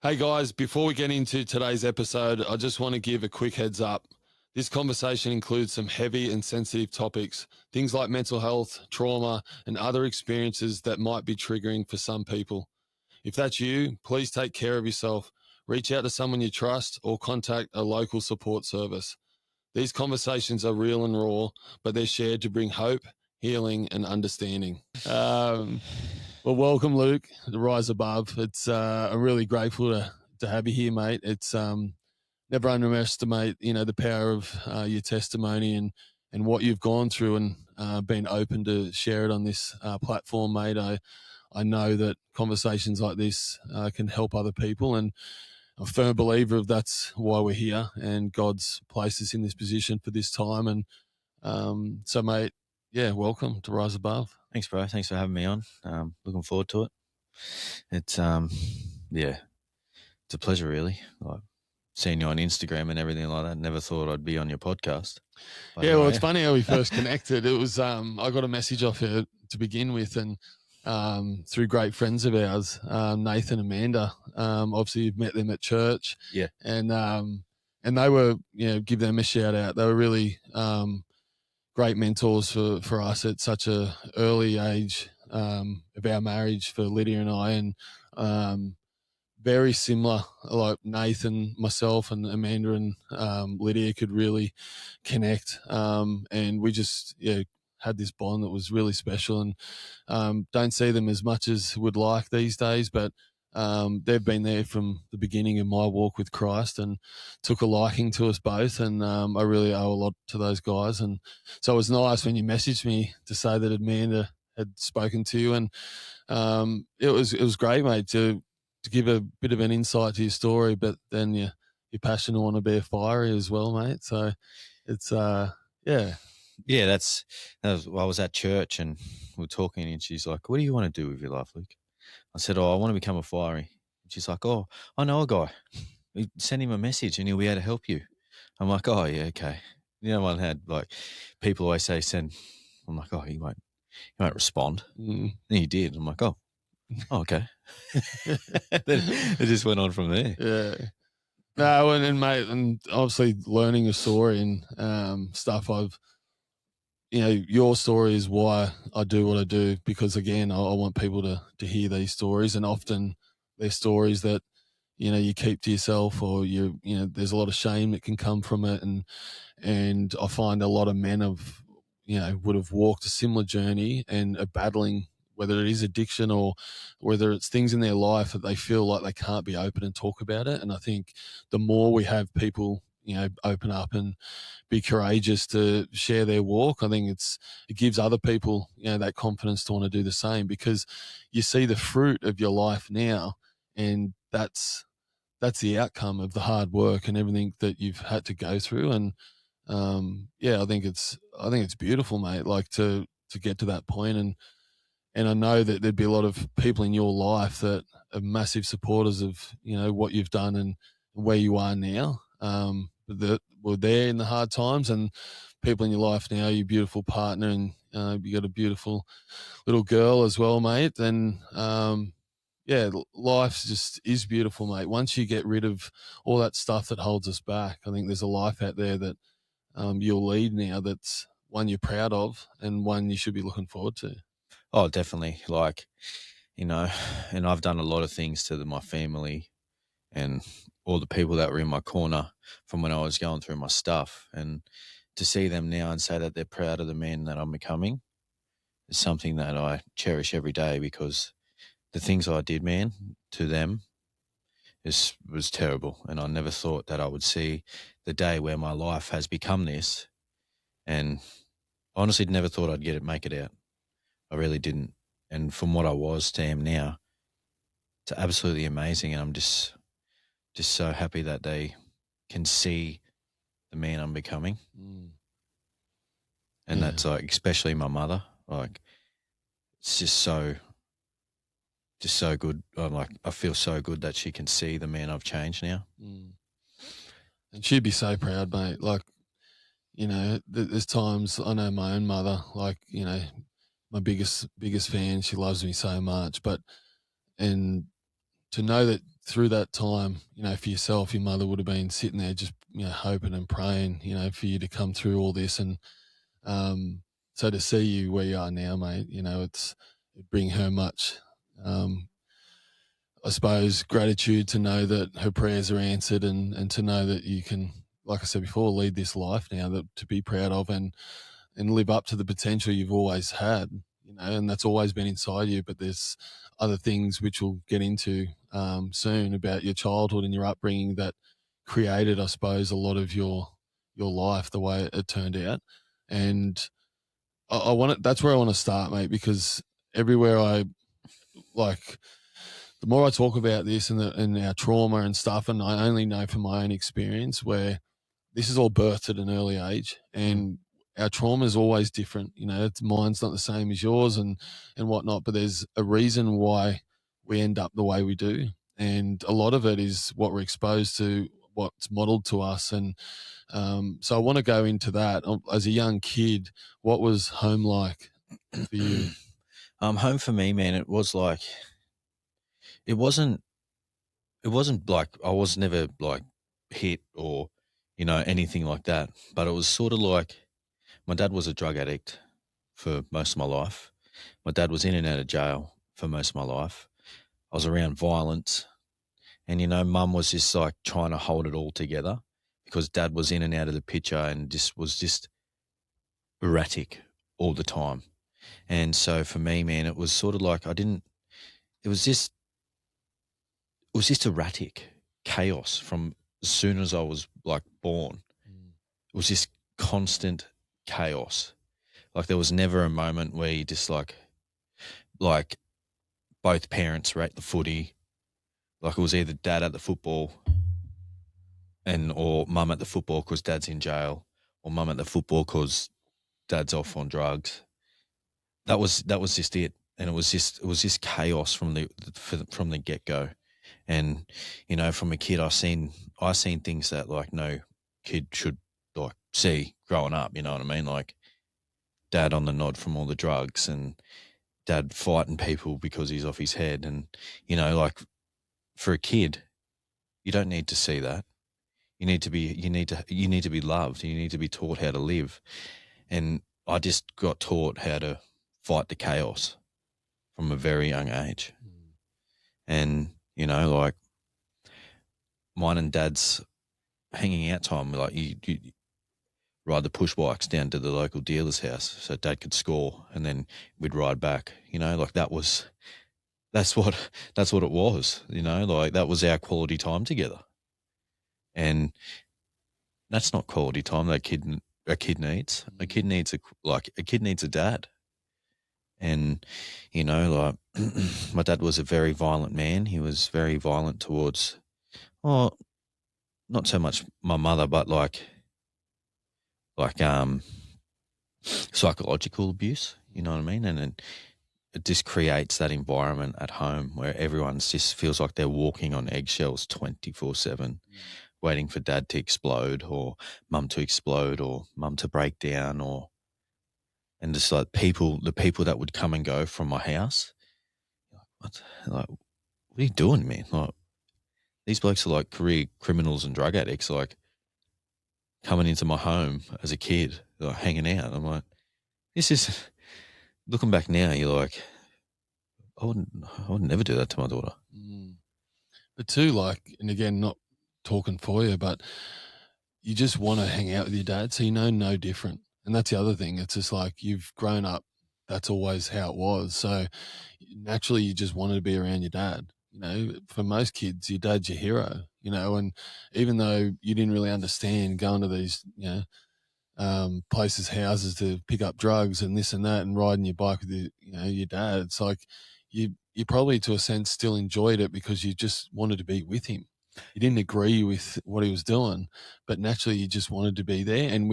Hey guys, before we get into today's episode, I just want to give a quick heads up. This conversation includes some heavy and sensitive topics, things like mental health, trauma, and other experiences that might be triggering for some people. If that's you, please take care of yourself. Reach out to someone you trust or contact a local support service. These conversations are real and raw, but they're shared to bring hope, healing, and understanding. Well, welcome, Luke, to Rise Above. It's I'm really grateful to have you here, mate. It's never underestimate, the power of your testimony and what you've gone through and been open to share it on this platform, mate. I know that conversations like this can help other people, and I'm a firm believer of that's why we're here, and God's placed us in this position for this time. And so, mate, yeah, welcome to Rise Above. Thanks, bro. Thanks for having me on. Looking forward to it. It's it's a pleasure, really. Like seeing you on Instagram and everything like that. Never thought I'd be on your podcast. But yeah, well, it's funny how we first connected. It was I got a message off her to begin with, and through great friends of ours, Nathan and Amanda. Obviously, you've met them at church, yeah, and they were, give them a shout out. They were really great mentors for us at such a early age of our marriage for Lydia and I, and very similar, like Nathan, myself, and Amanda and Lydia could really connect, and we just had this bond that was really special, and don't see them as much as would like these days, but they've been there from the beginning of my walk with Christ and took a liking to us both. And I really owe a lot to those guys. And so it was nice when you messaged me to say that Amanda had spoken to you. And it was great, mate, to give a bit of an insight to your story, but then you're passionate want to be a fiery as well, mate. So it's, yeah. Yeah, I was at church and we were talking, and she's like, "What do you want to do with your life, Luke?" I said, "Oh, I want to become a fiery." She's like, "Oh, I know a guy. Send him a message and he'll be able to help you." I'm like, "Oh, yeah, okay." One had like people always say send. I'm like, "Oh, he won't respond." And he did. I'm like, "Oh, okay." Then it just went on from there. Yeah. No, and mate, and obviously learning a story and stuff. Your story is why I do what I do, because again, I want people to hear these stories, and often they're stories that you keep to yourself, or there's a lot of shame that can come from it, and I find a lot of men would have walked a similar journey and are battling, whether it is addiction or whether it's things in their life that they feel like they can't be open and talk about it. And I think the more we have people open up and be courageous to share their walk, I think it gives other people that confidence to want to do the same, because you see the fruit of your life now, and that's the outcome of the hard work and everything that you've had to go through. And I think it's beautiful, mate, like to get to that point. And I know that there'd be a lot of people in your life that are massive supporters of what you've done and where you are now, that were there in the hard times, and people in your life now, your beautiful partner, and you got a beautiful little girl as well, mate. And life just is beautiful, mate. Once you get rid of all that stuff that holds us back, I think there's a life out there that you'll lead now that's one you're proud of and one you should be looking forward to. Oh, definitely. Like, and I've done a lot of things to my family and all the people that were in my corner from when I was going through my stuff, and to see them now and say that they're proud of the man that I'm becoming is something that I cherish every day, because the things I did, man, to them was terrible. And I never thought that I would see the day where my life has become this, and honestly never thought I'd make it out. I really didn't. And from what I was to am now, it's absolutely amazing. And I'm just so happy that they can see the man I'm becoming. And that's like, especially my mother, like, it's just so good. I feel so good that she can see the man I've changed now. And she'd be so proud, mate. Like, there's times, I know my own mother, like, my biggest fan, she loves me so much, and to know that through that time, for yourself, your mother would have been sitting there just, hoping and praying, for you to come through all this. And so to see you where you are now, mate, it bring her much, I suppose, gratitude to know that her prayers are answered, and to know that you can, like I said before, lead this life now that to be proud of, and live up to the potential you've always had, and that's always been inside you. But there's other things which we'll get into soon about your childhood and your upbringing that created, I suppose, a lot of your life the way it turned out. And I want it. That's where I want to start, mate, because everywhere I like, the more I talk about this and our trauma and stuff, and I only know from my own experience where this is all birthed at an early age, and our trauma is always different. Mine's not the same as yours, and whatnot. But there's a reason why we end up the way we do, and a lot of it is what we're exposed to, what's modeled to us. And so I want to go into that. As a young kid, what was home like for you? Home for me, man, it was like, it wasn't like, I was never like hit or, anything like that. But it was sort of like, my dad was a drug addict for most of my life. My dad was in and out of jail for most of my life. I was around violence, and, mum was just like trying to hold it all together because dad was in and out of the picture and was erratic all the time. And so for me, man, it was sort of like, it was just erratic chaos from as soon as I was like born. It was just constant chaos. Like there was never a moment where you just like both parents were at the footy. Like it was either dad at the football or mum at the football because dad's in jail, or mum at the football because dad's off on drugs. That was just it. And it was just chaos from the get go. And, from a kid, I seen things that like no kid should like see growing up, you know what I mean? Like dad on the nod from all the drugs, and dad fighting people because he's off his head. And, like for a kid, you don't need to see that. You need to be loved. You need to be taught how to live. And I just got taught how to fight the chaos from a very young age. And, like mine and dad's hanging out time, like you ride the push bikes down to the local dealer's house so dad could score, and then we'd ride back, like that's what it was, like that was our quality time together. And that's not quality time that a kid needs. A kid needs a dad. And, like my dad was a very violent man. He was very violent towards, not so much my mother, but like psychological abuse, you know what I mean? And it just creates that environment at home where everyone just feels like they're walking on eggshells 24/7, waiting for dad to explode or mum to explode or mum to break down, and just like the people that would come and go from my house, what are you doing, man? Like these blokes are like career criminals and drug addicts, like coming into my home as a kid, like hanging out. I'm like, this is, looking back now, you're like, I would never do that to my daughter. But too, like, and again, not talking for you, but you just want to hang out with your dad, so no different. And that's the other thing. It's just like you've grown up. That's always how it was. So naturally, you just wanted to be around your dad. For most kids, your dad's your hero. And even though you didn't really understand going to these, places, houses to pick up drugs and this and that, and riding your bike with your dad, it's like you probably to a sense still enjoyed it because you just wanted to be with him. You didn't agree with what he was doing, but naturally you just wanted to be there. And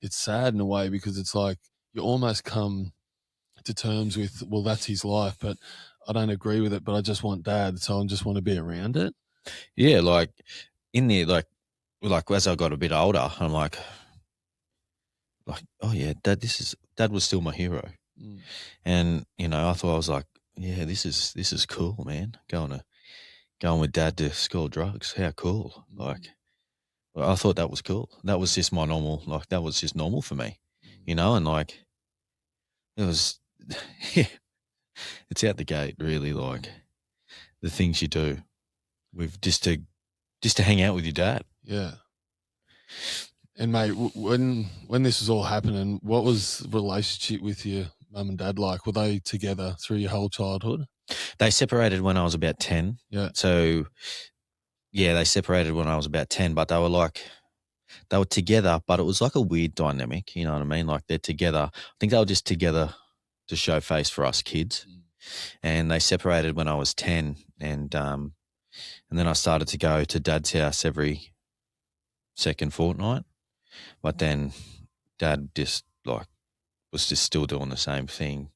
it's sad in a way because it's like you almost come to terms with, well, that's his life, but I don't agree with it, but I just want dad, so I just want to be around it. Yeah, like in there, like as I got a bit older, I'm like, oh yeah, dad was still my hero. And I thought, I was like, yeah, this is cool, man. Going going with dad to school drugs. How cool. Like, well, I thought that was cool. That was just my normal, like, that was just normal for me, you know, and like, it was, yeah, it's out the gate, really, like, the things you do with just to hang out with your dad. Yeah. And mate, when this was all happening, what was the relationship with your mum and dad like? Were they together through your whole childhood? They separated when I was about 10. Yeah. So, yeah, they separated when I was about 10, but they were together, but it was like a weird dynamic, you know what I mean? Like, they're together. I think they were just together to show face for us kids. And they separated when I was 10, and then I started to go to dad's house every second fortnight. But then dad just like was just still doing the same thing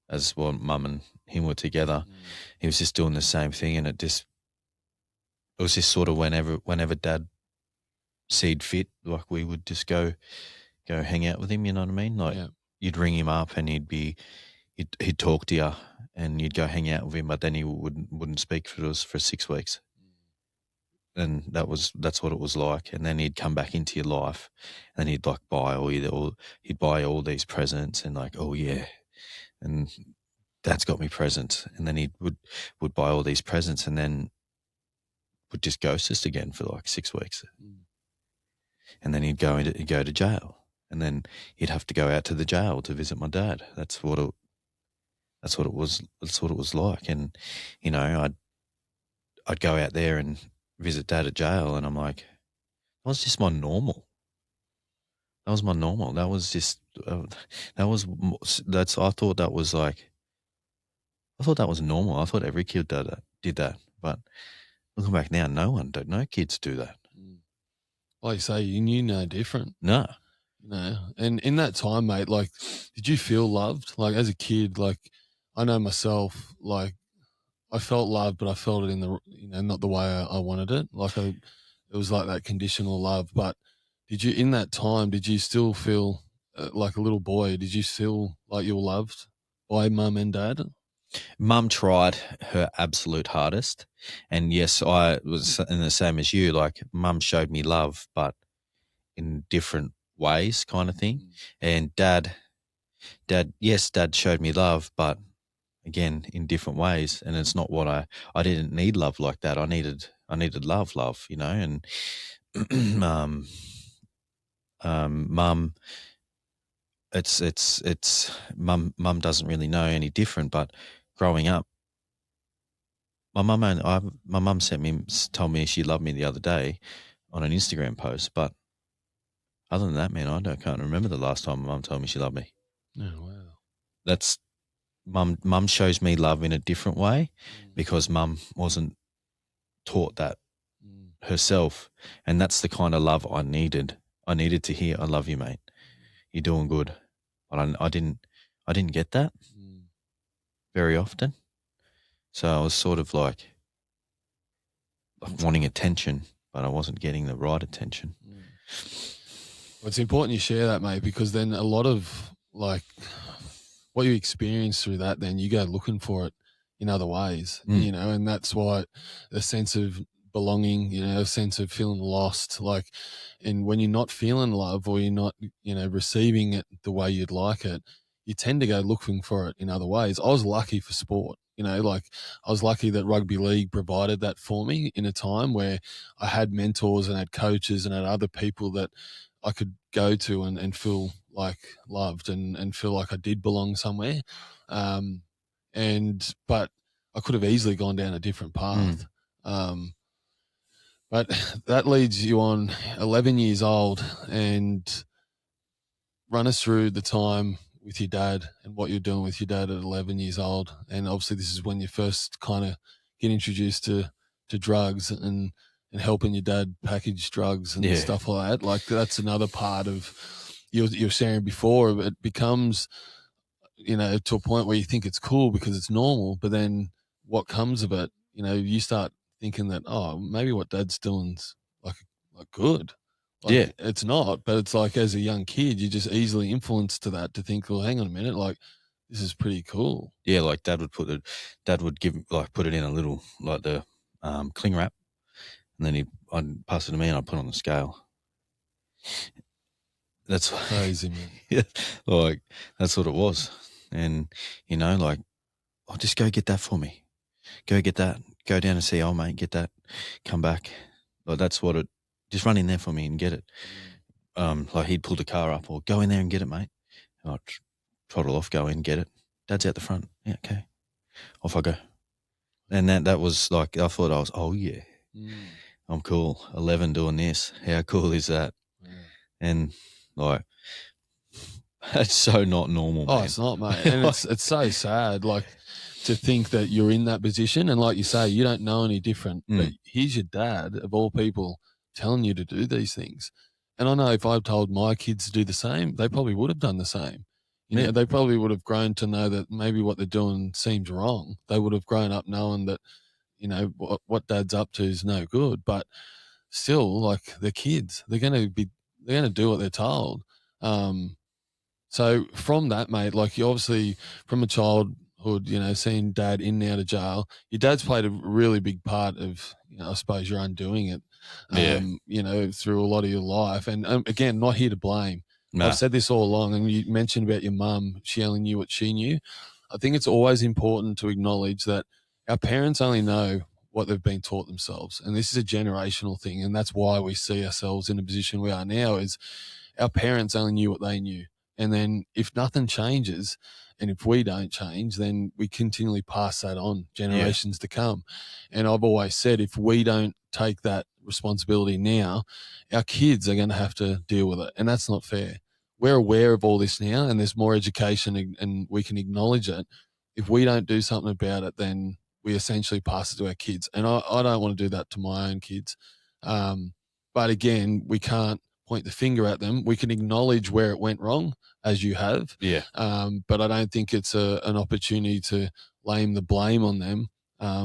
as when mum and him were together. He was just doing the same thing, and it was just sort of whenever dad seed fit, like, we would just go hang out with him, you know what I mean? Like, you'd ring him up and he'd talk to you, and you'd go hang out with him, but then he wouldn't speak for us for 6 weeks. And that's what it was like. And then he'd come back into your life, and he'd like he'd buy all these presents, and like, oh yeah, and dad's got me presents. And then he would buy all these presents, and then would just ghost us again for like 6 weeks. And then he'd go to jail, and then he'd have to go out to the jail to visit my dad. That's what it was like. And, you know, I'd go out there and visit dad at jail, and I'm like, that was just my normal. That was my normal. That was just, I thought that was like, I thought that was normal. I thought every kid did that. But looking back now, no kids do that. Like you say, you knew no different. No. No. And in that time, mate, like, did you feel loved? Like, as a kid, like, I know myself, like, I felt love, but I felt it in the, not the way I wanted it. Like, it was like that conditional love. But in that time, did you still feel like a little boy? Did you feel like you were loved by mum and dad? Mum tried her absolute hardest. And yes, I was in the same as you. Like, mum showed me love, but in different ways, kind of thing. And dad showed me love, but again, in different ways. And it's not what I didn't need love like that. I needed love, you know. And mum, it's mum doesn't really know any different. But growing up, my mum told me she loved me the other day on an Instagram post. But other than that, man, can't remember the last time my mum told me she loved me. Oh, wow. That's mum shows me love in a different way, because mum wasn't taught that herself. And that's the kind of love I needed. I needed to hear, I love you, mate. You're doing good. But I didn't get that very often. So I was sort of like wanting attention, but I wasn't getting the right attention. Well, it's important you share that, mate, because then a lot of, like, what you experience through that, then you go looking for it in other ways, and that's why the sense of belonging, a sense of feeling lost, like, and when you're not feeling love, or you're not, receiving it the way you'd like it, you tend to go looking for it in other ways. I was lucky for sport, like, I was lucky that rugby league provided that for me in a time where I had mentors and had coaches and had other people that I could go to and feel like loved and feel like I did belong somewhere. But I could have easily gone down a different path. But that leads you on 11 years old, and run us through the time with your dad and what you're doing with your dad at 11 years old. And obviously this is when you first kind of get introduced to drugs and helping your dad package drugs and stuff like that. Like, that's another part of you're sharing before. It becomes, to a point where you think it's cool because it's normal, but then what comes of it, you start thinking that, oh, maybe what dad's doing's like good. Like, it's not, but it's like, as a young kid, you're just easily influenced to that, to think, well, hang on a minute, like, this is pretty cool. Yeah, like dad would put it in a little, like, the cling wrap, and then I'd pass it to me and I'd put it on the scale. That's Crazy, man. yeah, like that's what it was. And like, oh, just go get that for me. Go get that. Go down and see old mate. Get that. Come back. Like that's what it. Just run in there for me and get it. Like he'd pull the car up or go in there and get it, mate. And I'd trottle off, go in, get it. Dad's out the front. Yeah, okay. Off I go. And that was like, I thought I was, oh yeah, I'm cool. 11 doing this. How cool is that? Yeah. And like, that's so not normal, man. Oh, it's not, mate. And it's so sad, like, to think that you're in that position. And like you say, you don't know any different. But here's your dad, of all people, telling you to do these things. And I know if I told my kids to do the same, they probably would have done the same. You know, they probably would have grown to know that maybe what they're doing seems wrong. They would have grown up knowing that, what dad's up to is no good. But still, like, they're kids. They're going to do what they're told. So from that, mate, like, you obviously from a childhood, seeing dad in and out of jail, your dad's played a really big part of, I suppose, your undoing it, through a lot of your life. And again, not here to blame. No. I've said this all along, and you mentioned about your mum, she only knew what she knew. I think it's always important to acknowledge that our parents only know what they've been taught themselves. And this is a generational thing. And that's why we see ourselves in the position we are now, is our parents only knew what they knew. And then if nothing changes, and if we don't change, then we continually pass that on generations to come. And I've always said, if we don't take that responsibility now, our kids are going to have to deal with it. And that's not fair. We're aware of all this now, and there's more education, and we can acknowledge it. If we don't do something about it, then we essentially pass it to our kids. And I don't want to do that to my own kids. But again, we can't point the finger at them. We can acknowledge where it went wrong, as you have. Yeah. But I don't think it's an opportunity to blame on them,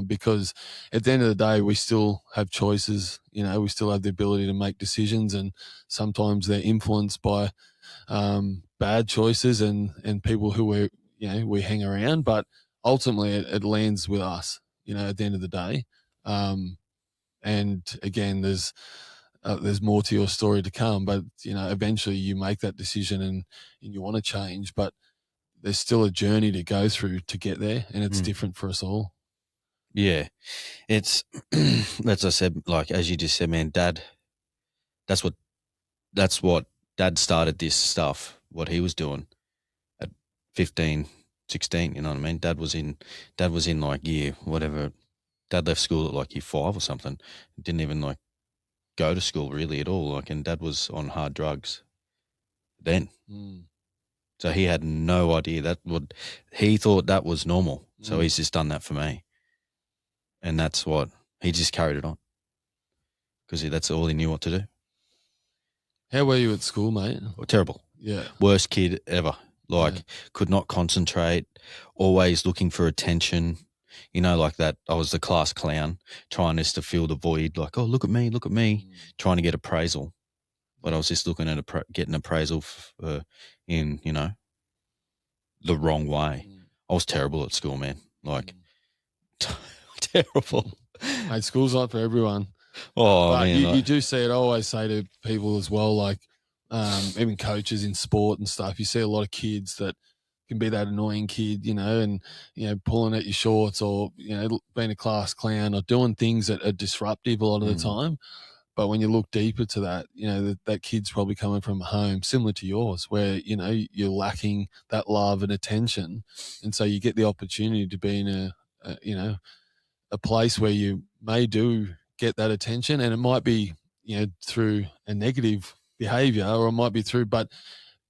because at the end of the day, we still have choices. We still have the ability to make decisions, and sometimes they're influenced by bad choices and people who we hang around. But ultimately, it lands with us. At the end of the day, and again, there's more to your story to come, but eventually you make that decision and you want to change, but there's still a journey to go through to get there, and it's different for us all. Yeah, it's as I said, like as you just said, man, Dad. That's what Dad started this stuff. What he was doing at 15, 16, you know what I mean? Dad was in like year whatever. Dad left school at like year 5 or something. Didn't even like go to school really at all. Like, and Dad was on hard drugs then. So he had no idea he thought that was normal. So he's just done that for me. And that's what he just carried it on, because that's all he knew what to do. How were you at school, mate? Well, terrible. Yeah. Worst kid ever. Like, could not concentrate, always looking for attention. Like that. I was the class clown, trying just to fill the void. Like, oh, look at me, trying to get appraisal. But I was just looking at getting appraisal in, the wrong way. I was terrible at school, man. Like, terrible. Mate, school's not for everyone. Oh, but man. You do see it. I always say to people as well, like, even coaches in sport and stuff, you see a lot of kids that can be that annoying kid, and, pulling at your shorts, or, being a class clown, or doing things that are disruptive a lot of the time. But when you look deeper to that, that kid's probably coming from a home similar to yours, where, you're lacking that love and attention. And so you get the opportunity to be in a place where you may do get that attention, and it might be, through a negative behavior, or it might be through, but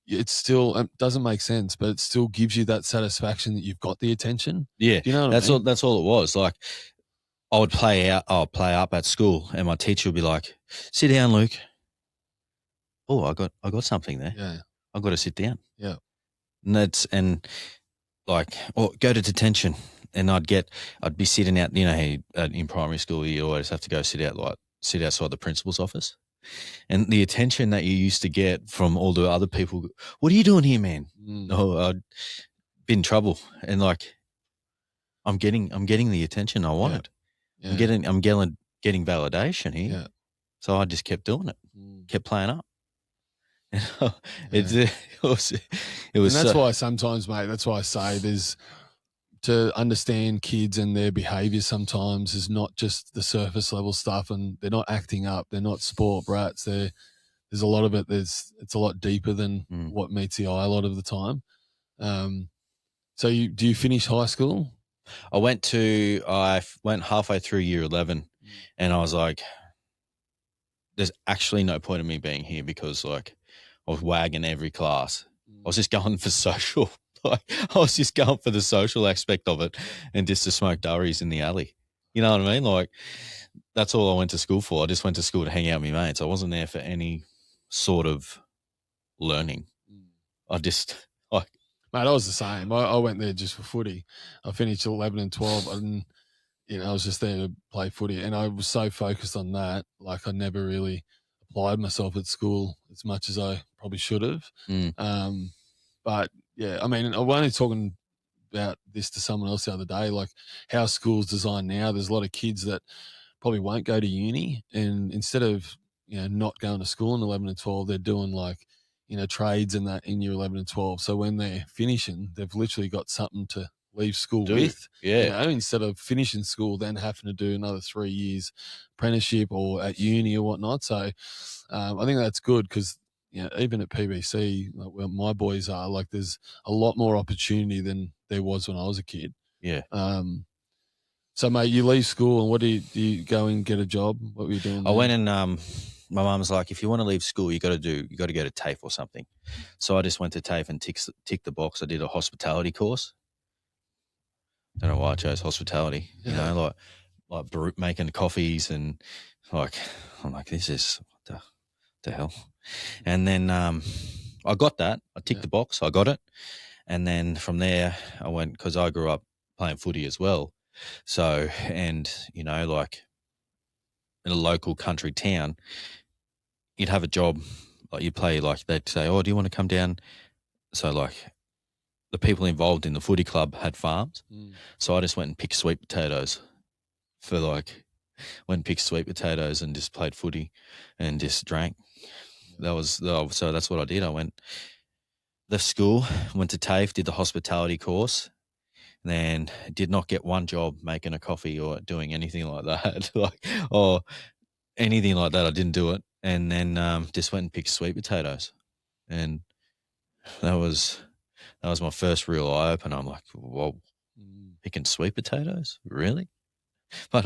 it's still, it doesn't make sense, but it still gives you that satisfaction that you've got the attention. Yeah. Do you know what that's I mean? That's all it was. Like, I'll play up at school, and my teacher would be like, sit down, Luke. Oh, I got something there. Yeah. I've got to sit down. Yeah. And or go to detention. And I'd be sitting out, in primary school, you always have to go sit outside the principal's office. And the attention that you used to get from all the other people, what are you doing here, man? Oh, I'd been in trouble. And like, I'm getting the attention I wanted. I'm Yeah. getting validation here. Yeah. So I just kept doing it, kept playing up. Yeah. it was And that's why sometimes, mate, that's why I say there's to understand kids and their behavior sometimes is not just the surface level stuff, and they're not acting up. They're not sport brats. There's a lot of it. It's a lot deeper than what meets the eye a lot of the time. So do you finish high school? I went halfway through year 11 and I was like, there's actually no point in me being here because like I was wagging every class. I was just going for social. Like I was just going for the social aspect of it and just to smoke durries in the alley. You know what I mean? Like that's all I went to school for. I just went to school to hang out with my mates. I wasn't there for any sort of learning. I just like, mate, I was the same. I went there just for footy. I finished 11 and 12 and I was just there to play footy, and I was so focused on that. Like I never really applied myself at school as much as I probably should have. But yeah, I mean, I was only talking about this to someone else the other day, like how school's designed now. There's a lot of kids that probably won't go to uni, and instead of not going to school in 11 and 12, they're doing like trades and that in year 11 and 12. So when they're finishing, they've literally got something to leave school with. Instead of finishing school, then having to do another 3 years apprenticeship or at uni or whatnot. So I think that's good because even at PBC, like where my boys are, like there's a lot more opportunity than there was when I was a kid. Yeah. So mate, you leave school and what do you go and get a job? What were you doing? I went and my mum was like, if you want to leave school, you got to go to TAFE or something. So I just went to TAFE and ticked the box. I did a hospitality course. Don't know why I chose hospitality. You know, like making coffees and like I'm like, this is what the hell. And then I got that. I ticked the box. I got it. And then from there, I went because I grew up playing footy as well. So, and like in a local country town, you'd have a job, like you play, like they'd say, oh, do you want to come down? So like the people involved in the footy club had farms. So I just went and picked sweet potatoes went and picked sweet potatoes and just played footy and just drank. So that's what I did. I left school, went to TAFE, did the hospitality course, then did not get one job making a coffee or doing anything like that, or anything like that. I didn't do it, and then just went and picked sweet potatoes, and that was my first real eye opener. I'm like, whoa, picking sweet potatoes, really? But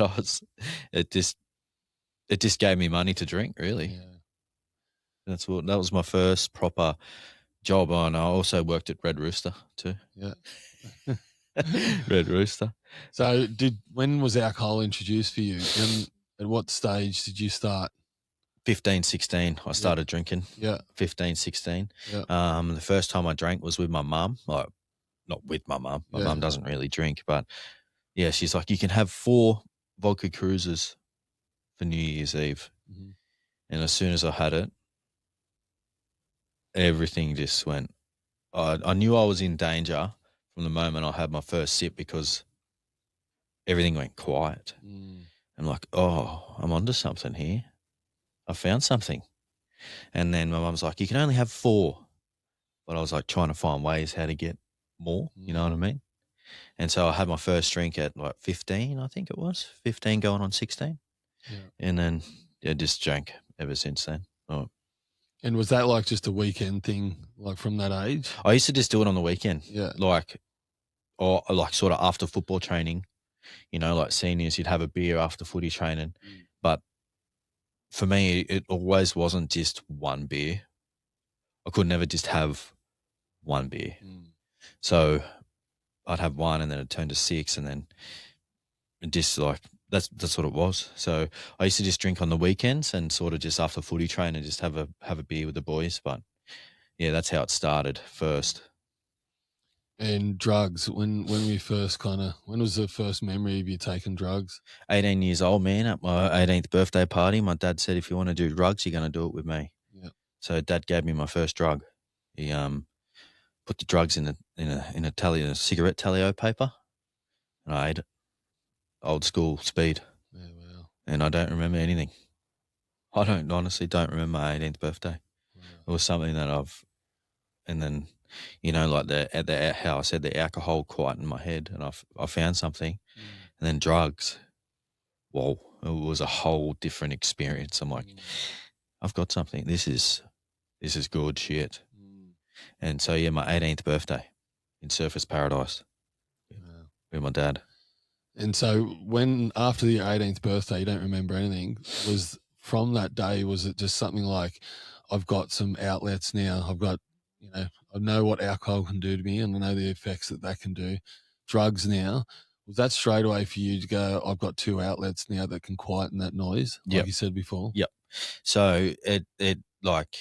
it just gave me money to drink, really. Yeah. That was my first proper job, and I also worked at Red Rooster too. Yeah. Red Rooster. So when was alcohol introduced for you? And at what stage did you start? 15, 16, I started drinking. Yeah. 15, 16. Yeah. The first time I drank was with my mum. Like, not with my mum. My mum doesn't really drink, but yeah, she's like, you can have 4 vodka cruises for New Year's Eve. And as soon as I had it, everything just went. I knew I was in danger from the moment I had my first sip because everything went quiet. I'm like, oh, I'm onto something here. I found something. And then my mum's like, you can only have 4. But I was like trying to find ways how to get more, you know what I mean? And so I had my first drink at like 15, I think it was. 15 going on 16. Yeah. And then just drank ever since then. Oh. And was that like just a weekend thing, like from that age? I used to just do it on the weekend. Yeah. Or sort of after football training, like seniors, you'd have a beer after footy training. But for me, it always wasn't just one beer. I could never just have one beer. So I'd have one and then it'd turn to 6 and then just like that's what it was. So I used to just drink on the weekends and sort of just after footy train and just have a beer with the boys. But yeah, that's how it started first. And drugs, when we first when was the first memory of you taking drugs? 18 years old, man, at my 18th birthday party, my dad said, if you want to do drugs, you're going to do it with me. Yeah. So dad gave me my first drug. He put the drugs in a cigarette talio paper, and I ate it. Old school speed. and I don't remember anything. I honestly don't remember my 18th birthday. Wow. It was something that and then, like how I said, the alcohol quietened my head, and I found something, and then drugs. Whoa, it was a whole different experience. I'm like, I've got something. This is good shit. And so yeah, my 18th birthday in Surfers Paradise Wow. with my dad. And so when after your 18th birthday, you don't remember anything, was from that day, was it just something like, I've got some outlets now, I've got, I know what alcohol can do to me and I know the effects that can do. Drugs now, was that straight away for you to go, I've got two outlets now that can quieten that noise, like Yep. you said before? Yep. So it like,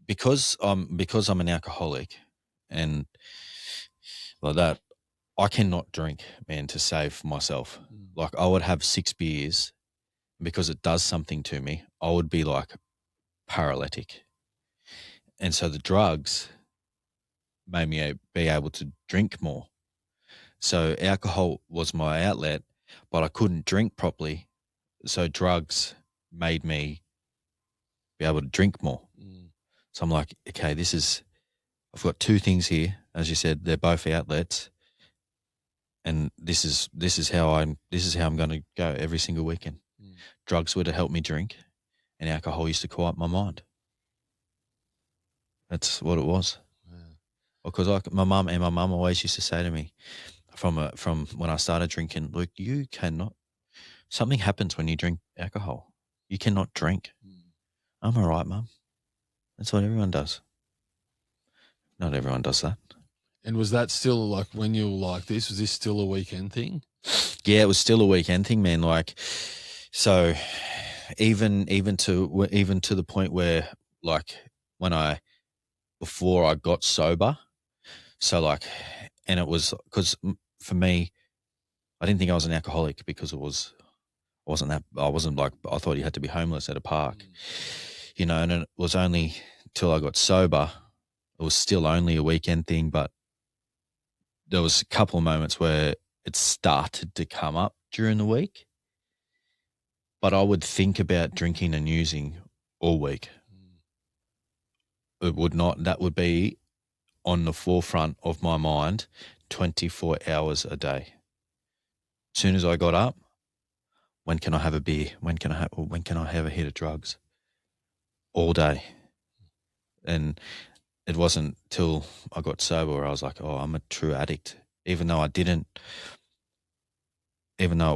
because I'm an alcoholic and like that, I cannot drink, man, to save myself. Like I would have 6 beers, because it does something to me. I would be like paralytic. And so the drugs made me be able to drink more. So alcohol was my outlet, but I couldn't drink properly. So drugs made me be able to drink more. So I'm like, okay, I've got two things here. As you said, they're both outlets. And this is how I'm going to go every single weekend. Drugs were to help me drink, and alcohol used to quiet my mind. That's what it was. Because my mum always used to say to me, from when I started drinking, Luke, you cannot. Something happens when you drink alcohol. You cannot drink. I'm all right, Mum. That's what everyone does. Not everyone does that. And was that still like when you were like this? Was this still a weekend thing? Yeah, it was still a weekend thing, man. Like, so even to the point where, like, before I got sober, so like, and it was because for me, I didn't think I was an alcoholic because I wasn't like, I thought you had to be homeless at a park, and it was only till I got sober, it was still only a weekend thing, but there was a couple of moments where it started to come up during the week, but I would think about drinking and using all week. That would be on the forefront of my mind 24 hours a day. As soon as I got up, when can I have a beer? When can I have a hit of drugs? All day. And it wasn't till I got sober where I was like, oh, I'm a true addict. Even though it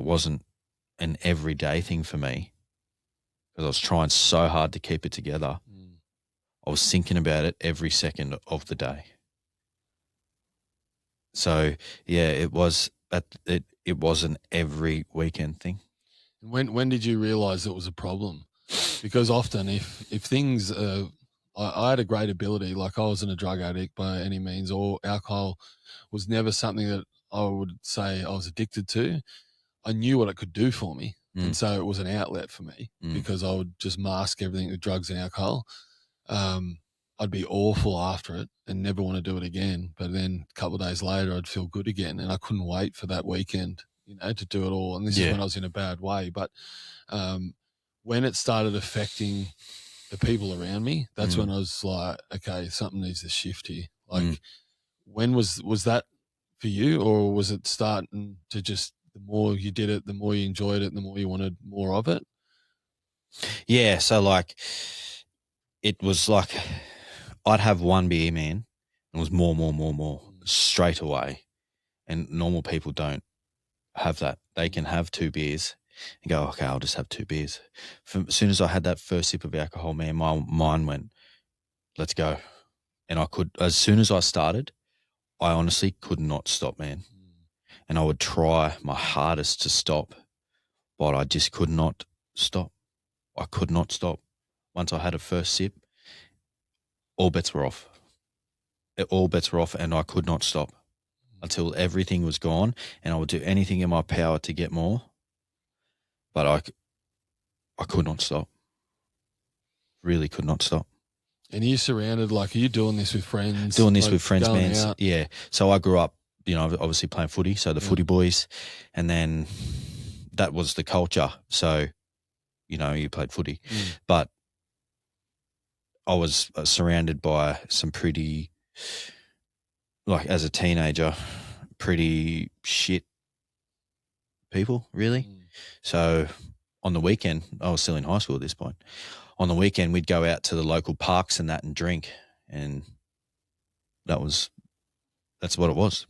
wasn't an everyday thing for me, because I was trying so hard to keep it together. I was thinking about it every second of the day. So yeah, it was an every weekend thing. When did you realize it was a problem? Because often if things, I had a great ability, like I wasn't a drug addict by any means, or alcohol was never something that I would say I was addicted to. I knew what it could do for me. And so it was an outlet for me because I would just mask everything with drugs and alcohol. I'd be awful after it and never want to do it again. But then a couple of days later, I'd feel good again. And I couldn't wait for that weekend, to do it all. And this is when I was in a bad way. But when it started affecting the people around me, that's when I was like, okay, something needs to shift here. Like, when was that for you, or was it starting to just, the more you did it, the more you enjoyed it, the more you wanted more of it? Yeah, so like, it was like I'd have one beer, man. It was more straight away. And normal people don't have that. They can have 2 beers and go, okay, I'll just have 2 beers. As soon as I had that first sip of alcohol, man, my mind went, let's go. And as soon as I started, I honestly could not stop, man. And I would try my hardest to stop, but I just could not stop. I could not stop. Once I had a first sip, all bets were off. All bets were off, and I could not stop until everything was gone, and I would do anything in my power to get more, but I could not stop. Really could not stop. And are you surrounded, like, are you doing this with friends? Doing this like with friends, man. out? Yeah. So I grew up, obviously playing footy, so the footy boys, and then that was the culture. So, you know, you played footy, but I was surrounded by some pretty, like as a teenager, pretty shit people, really. So on the weekend, I was still in high school at this point. On the weekend, we'd go out to the local parks and that and drink, and that's what it was.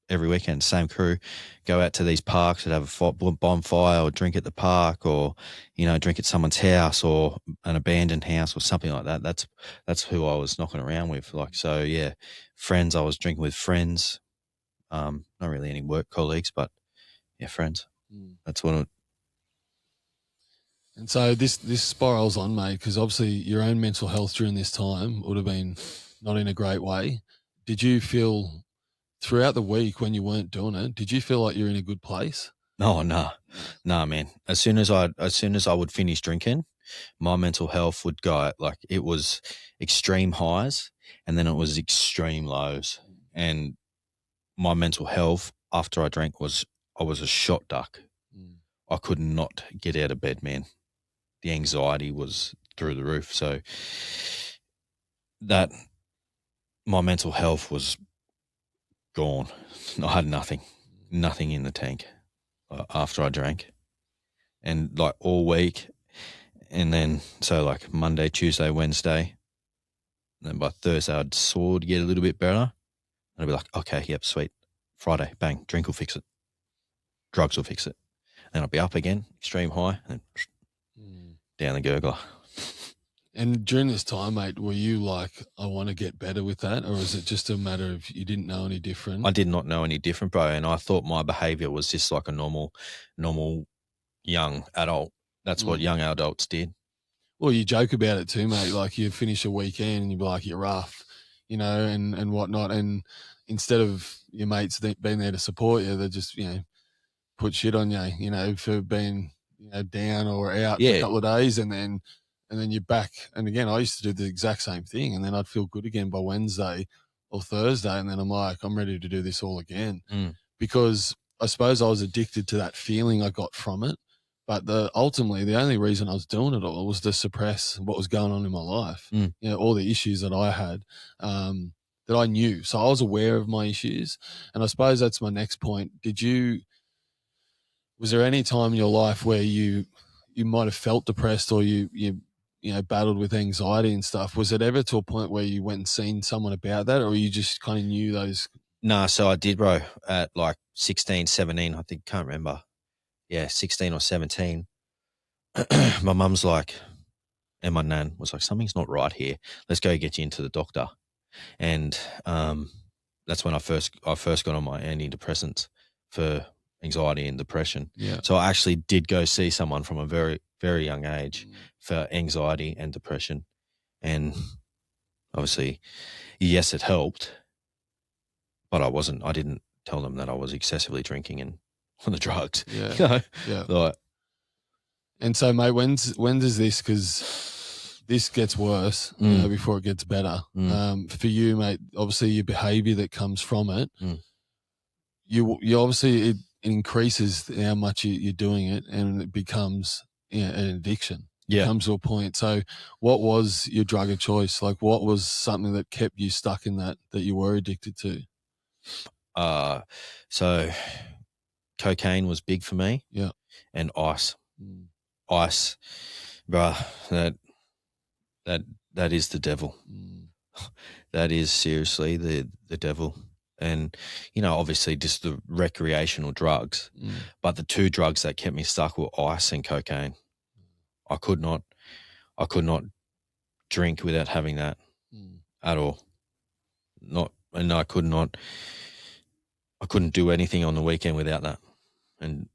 Every weekend, same crew, go out to these parks and have a bonfire or drink at the park, or, you know, drink at someone's house or an abandoned house or something like that. That's who I was knocking around with. Like, so yeah, friends, I was drinking with friends. Not really any work colleagues, but yeah, friends. That's what it. And so this spirals on, mate, because obviously your own mental health during this time would have been not in a great way. Did you feel throughout the week when you weren't doing it, did you feel like you're in a good place? Oh, nah, man. As soon as I would finish drinking, my mental health would go, like, it was extreme highs and then it was extreme lows. And my mental health after I drank I was a shot duck. I could not get out of bed, man. The anxiety was through the roof. So that my mental health was gone. I had nothing in the tank after I drank, and like all week, and then so like Monday, Tuesday, Wednesday, and then by Thursday I'd sort of get a little bit better, and I'd be like, okay, yep, sweet. Friday, bang, drink will fix it, drugs will fix it, and I'd be up again, extreme high, and down the gurgler. And during this time, mate, were you like, I want to get better with that? Or is it just a matter of you didn't know any different? I did not know any different, bro. And I thought my behavior was just like a normal young adult. That's what young adults did. Well, you joke about it too, mate. Like you finish a weekend and you'd be like, you're rough, you know, and whatnot. And instead of your mates being there to support you, they just, you know, put shit on you, you know, for being, you know, down or out for a couple of days, and then you're back. And again, I used to do the exact same thing, and then I'd feel good again by Wednesday or Thursday, and then I'm like, I'm ready to do this all again, because I suppose I was addicted to that feeling I got from it. But ultimately, the only reason I was doing it all was to suppress what was going on in my life, you know, all the issues that I had, that I knew. So I was aware of my issues, and I suppose that's my next point. Was there any time in your life where you might have felt depressed, or you know, battled with anxiety and stuff? Was it ever to a point where you went and seen someone about that, or you just kind of knew those? Nah, so I did, bro, at like 16, 17, I think, can't remember. Yeah, 16 or 17. My mum's like, and my nan was like, something's not right here. Let's go get you into the doctor. And that's when I first got on my antidepressants for anxiety and depression. Yeah. So I actually did go see someone from a very, very young age for anxiety and depression. And obviously, yes, it helped, but I didn't tell them that I was excessively drinking and on the drugs. Yeah. You know? Yeah. Like, and so, mate, when does this, because this gets worse, you know, before it gets better. For you, mate, obviously your behavior that comes from it, you obviously, it increases how much you're doing it, and it becomes, you know, an addiction. Yeah. It comes to a point. So what was your drug of choice? Like, what was something that kept you stuck in that you were addicted to? So cocaine was big for me. Yeah. And ice. Ice, bruh, that is the devil. That is seriously the devil. And, you know, obviously just the recreational drugs, but the two drugs that kept me stuck were ice and cocaine. I could not drink without having that at all. I couldn't do anything on the weekend without that. And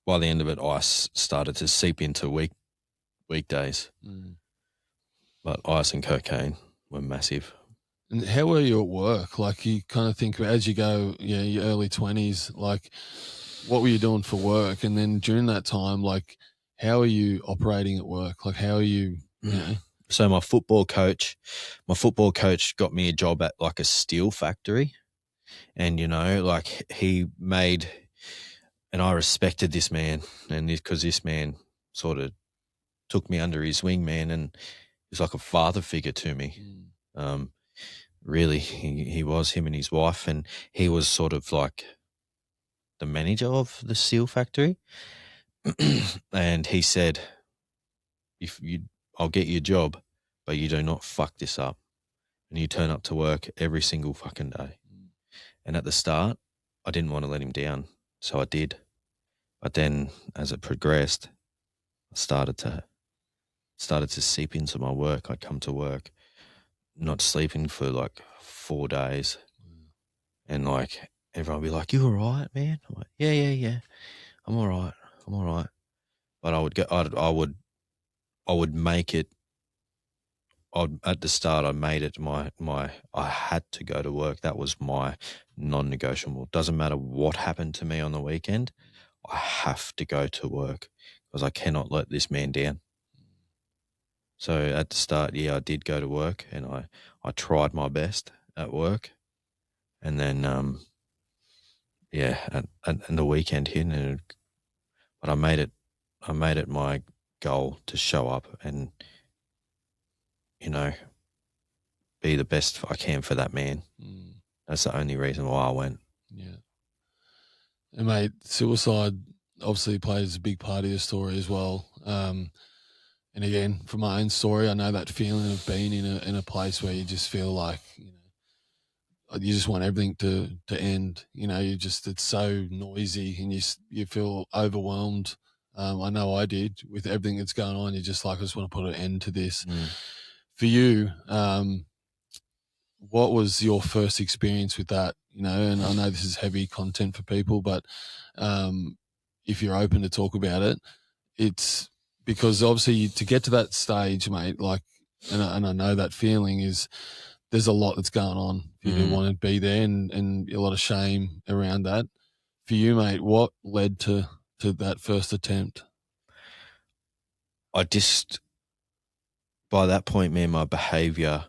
by the end of it, ice started to seep into weekdays. But ice and cocaine were massive. And how were you at work? Like, you kind of think as you go, you know, your early 20s, like, what were you doing for work? And then during that time, like, how are you operating at work? Like, how are you, you know? So my football coach got me a job at like a steel factory. And, you know, like he made And I respected this man, and because this man sort of took me under his wing, man, and he was like a father figure to me. Really, he was, him and his wife, and he was sort of like the manager of the seal factory. And he said, "If you, I'll get you a job, but you do not fuck this up, and you turn up to work every single fucking day." And at the start, I didn't want to let him down, so I did. But then, as it progressed, I started to seep into my work. I'd come to work not sleeping for like 4 days, and like everyone would be like, "You all right, man?" I'm like, "Yeah, I'm all right, I'm all right." But I would go, I would make it. At the start, I made it I had to go to work. That was my non-negotiable. Doesn't matter what happened to me on the weekend, I have to go to work because I cannot let this man down. So at the start, yeah, I did go to work, and I tried my best at work, and then yeah, and the weekend hit, but I made it my goal to show up and, you know, be the best I can for that man. That's the only reason why I went. Yeah. And mate, suicide obviously plays a big part of your story as well. And again, from my own story, I know that feeling of being in a place where you just feel like, you just want everything to end. It's so noisy, and you feel overwhelmed. I know I did with everything that's going on. You're just like, I just want to put an end to this. For you, what was your first experience with that? And I know this is heavy content for people, but if you're open to talk about it, it's because obviously to get to that stage, mate, like, and I know that feeling is, there's a lot that's going on for you to want to be there, and a lot of shame around that. For you, mate, what led to that first attempt? By that point, man, my behavior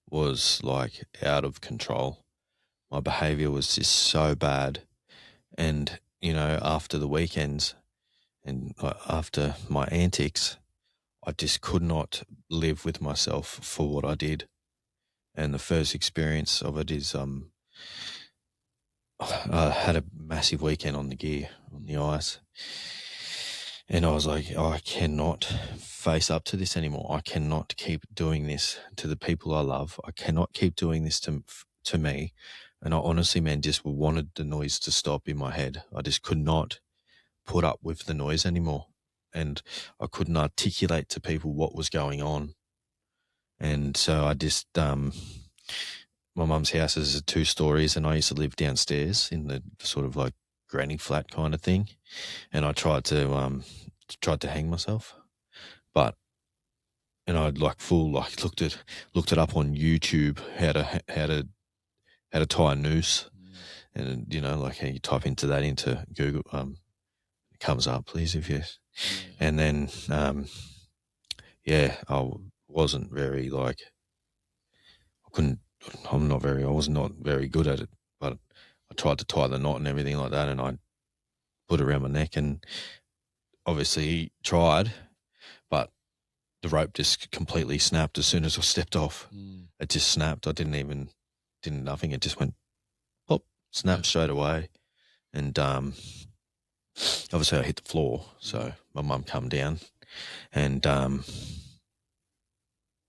was like out of control. My behavior was just so bad. And, after the weekends and after my antics, I just could not live with myself for what I did. And the first experience of it is I had a massive weekend on the gear, on the ice. And I was like, oh, I cannot face up to this anymore. I cannot keep doing this to the people I love. I cannot keep doing this to me. And I honestly, man, just wanted the noise to stop in my head. I just could not put up with the noise anymore. And I couldn't articulate to people what was going on. And so I just, my mum's house is 2 stories, and I used to live downstairs in the sort of like granny flat kind of thing. And I tried to hang myself, and I'd looked it up on YouTube how to tie a noose, and like how you type that into Google, it comes up, please, if you, and then I wasn't very I was not very good at it, but I tried to tie the knot and everything like that, and I put it around my neck, and obviously he tried, but the rope just completely snapped as soon as I stepped off. It just snapped. I did nothing. It just went pop, snapped straight away. And obviously I hit the floor. So my mum come down, and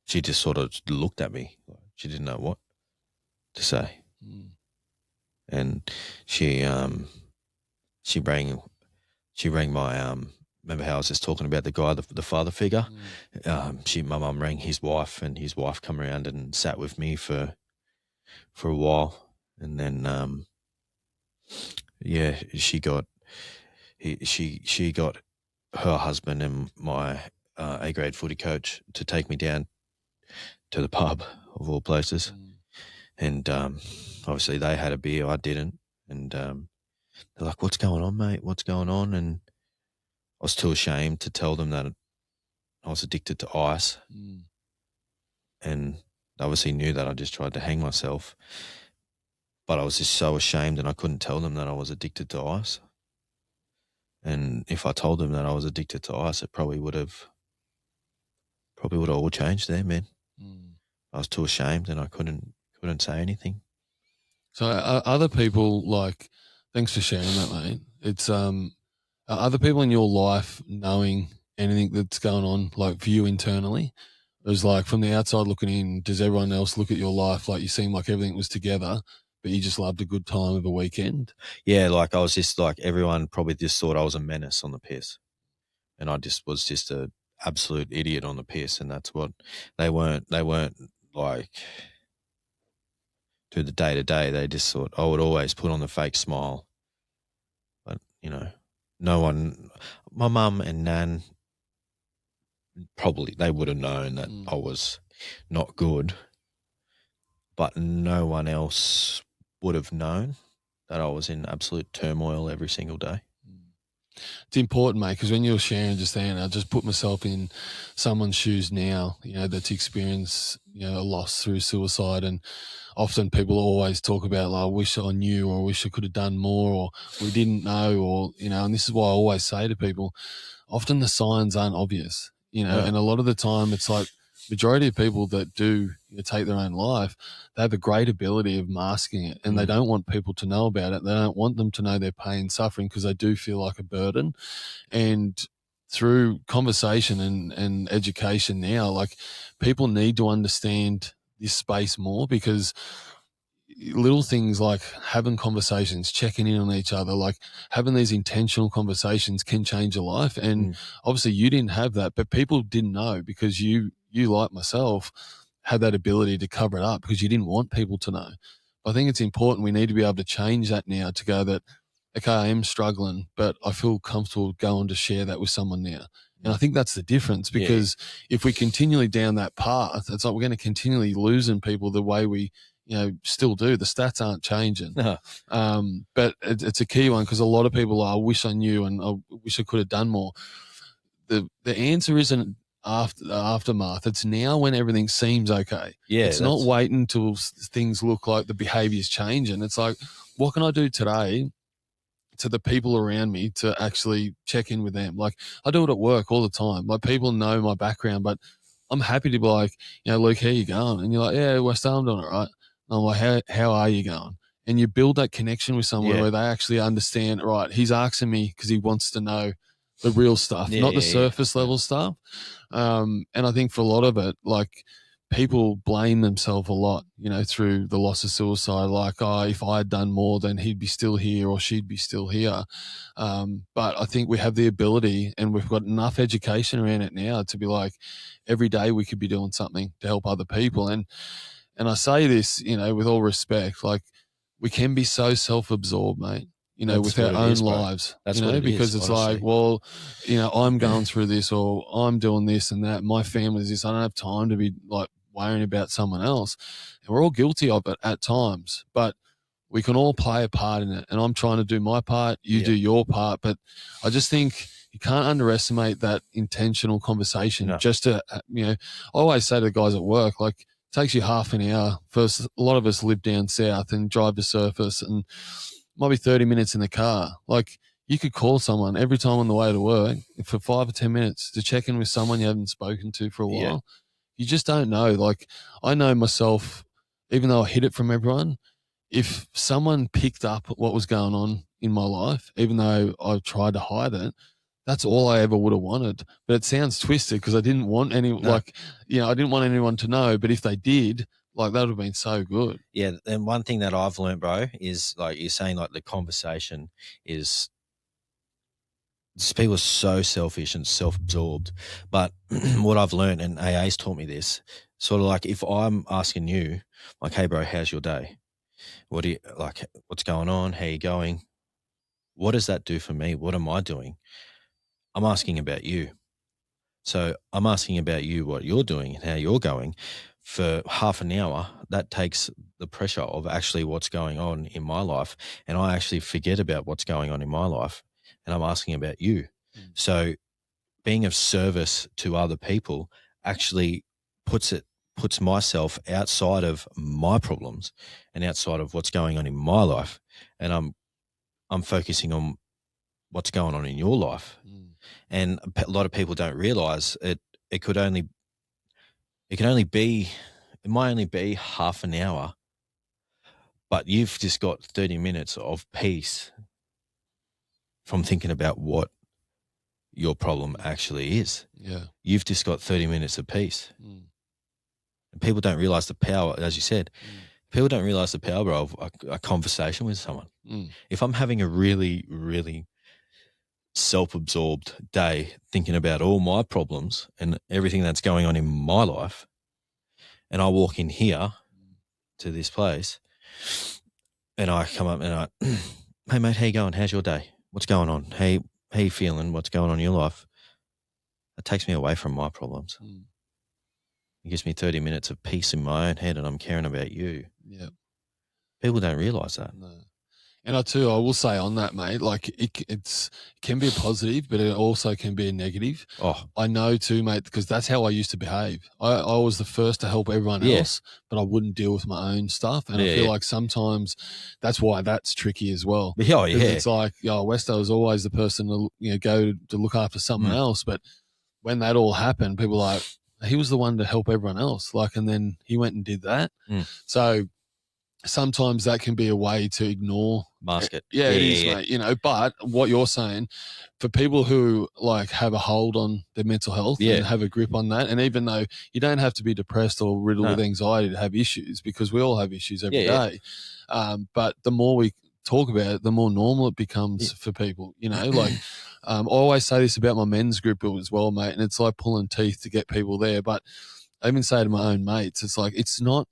she just sort of looked at me. She didn't know what to say. And she rang my remember how I was just talking about the guy, the father figure? My mum rang his wife, and his wife come around and sat with me for a while, and then she got her husband and my A grade footy coach to take me down to the pub, of all places, and obviously they had a beer, I didn't, and they're like, "What's going on, mate? What's going on?" And I was too ashamed to tell them that I was addicted to ice, and they obviously knew that I just tried to hang myself. But I was just so ashamed, and I couldn't tell them that I was addicted to ice. And if I told them that I was addicted to ice, it probably would have all changed there, man. I was too ashamed, and I couldn't say anything. So other people, like, thanks for sharing that, mate. It's are other people in your life knowing anything that's going on, like for you internally? It was like from the outside looking in, does everyone else look at your life like you seem like everything was together, but you just loved a good time of a weekend? Yeah, like I was just like, everyone probably just thought I was a menace on the piss, and I just was just a absolute idiot on the piss, and that's what they weren't like through the day to day. They just thought I would always put on the fake smile, but no one, my mum and Nan, probably they would have known that I was not good, but no one else would have known that I was in absolute turmoil every single day. It's important, mate, because when you were sharing just then, I just put myself in someone's shoes now, that's experienced, a loss through suicide. And often people always talk about, like, I wish I knew, or I wish I could have done more, or we didn't know, or, and this is why I always say to people, often the signs aren't obvious, and a lot of the time it's like majority of people that do take their own life, they have a great ability of masking it, and they don't want people to know about it. They don't want them to know their pain, suffering, because they do feel like a burden. And through conversation and education now, like, people need to understand this space more, because little things like having conversations, checking in on each other, like having these intentional conversations can change your life. And obviously you didn't have that, but people didn't know, because you like myself had that ability to cover it up because you didn't want people to know. I think it's important. We need to be able to change that now to go that, okay, I am struggling, but I feel comfortable going to share that with someone now. And I think that's the difference, because if we continually down that path, it's like we're going to continually losing people the way we, still do. The stats aren't changing. But it's a key one, because a lot of people are, I wish I knew and I wish I could have done more. The answer isn't after the aftermath. It's now when everything seems okay. Yeah, it's not waiting until things look like the behavior's changing. It's like, what can I do today to the people around me to actually check in with them? Like, I do it at work all the time. Like, people know my background, but I'm happy to be like, Luke, how you going? And you're like, yeah, West Ham, doing it right. And I'm like, how are you going? And you build that connection with someone where they actually understand, right, he's asking me because he wants to know the real stuff, not the surface level stuff. And I think for a lot of it, like, people blame themselves a lot, through the loss of suicide. Like, oh, if I had done more, then he'd be still here or she'd be still here. But I think we have the ability, and we've got enough education around it now to be like, every day we could be doing something to help other people. And I say this, with all respect, like, we can be so self-absorbed, mate, with our own lives, That's what it because is, it's honestly. like, well, I'm going through this, or I'm doing this and that. My family's this. I don't have time to be like worrying about someone else. And we're all guilty of it at times, but we can all play a part in it. And I'm trying to do my part. You do your part. But I just think you can't underestimate that intentional conversation. Just to, I always say to the guys at work, like, it takes you half an hour. First, a lot of us live down south and drive to surface, and might be 30 minutes in the car. Like, you could call someone every time on the way to work for 5 or 10 minutes to check in with someone you haven't spoken to for a while. You just don't know. Like, I know myself, even though I hid it from everyone, if someone picked up what was going on in my life, even though I tried to hide it, that's all I ever would have wanted. But it sounds twisted, because I didn't want I didn't want anyone to know. But if they did, like, that would have been so good. Yeah, and one thing that I've learned, bro, is like you're saying, like, the conversation is, people are so selfish and self-absorbed. But what I've learned, and AA's taught me this, sort of like, if I'm asking you, like, hey, bro, how's your day? What do you like? What's going on? How you going? What does that do for me? What am I doing? I'm asking about you. So I'm asking about you, what you're doing and how you're going. For half an hour, that takes the pressure of actually what's going on in my life. And I actually forget about what's going on in my life, and I'm asking about you. So being of service to other people actually puts puts myself outside of my problems and outside of what's going on in my life, and I'm focusing on what's going on in your life. And a lot of people don't realize it. It might only be half an hour, but you've just got 30 minutes of peace from thinking about what your problem actually is. Yeah. You've just got 30 minutes of peace. And people don't realize the power, as you said, people don't realize the power of a conversation with someone. If I'm having a really, really self-absorbed day thinking about all my problems and everything that's going on in my life, and I walk in here to this place and I come up and I, hey mate, how you going? How's your day? What's going on? Hey, how you feeling? What's going on in your life? It takes me away from my problems. It gives me 30 minutes of peace in my own head, and I'm caring about you. Yeah. People don't realise that. No. And I will say on that, mate, like it can be a positive, but it also can be a negative. Oh, I know too, mate, because that's how I used to behave. I was the first to help everyone else, but I wouldn't deal with my own stuff. And I feel like sometimes that's why that's tricky as well. Yeah, It's like, Westo was always the person to go to look after someone else, but when that all happened, people were like, he was the one to help everyone else. Like, and then he went and did that. So sometimes that can be a way to ignore. Mask it. Yeah, it is, mate. But what you're saying, for people who like have a hold on their mental health and have a grip on that, and even though you don't have to be depressed or riddled with anxiety to have issues, because we all have issues every day. But the more we talk about it, the more normal it becomes for people, like I always say this about my men's group as well, mate, and it's like pulling teeth to get people there. But I even say to my own mates, it's like, it's not,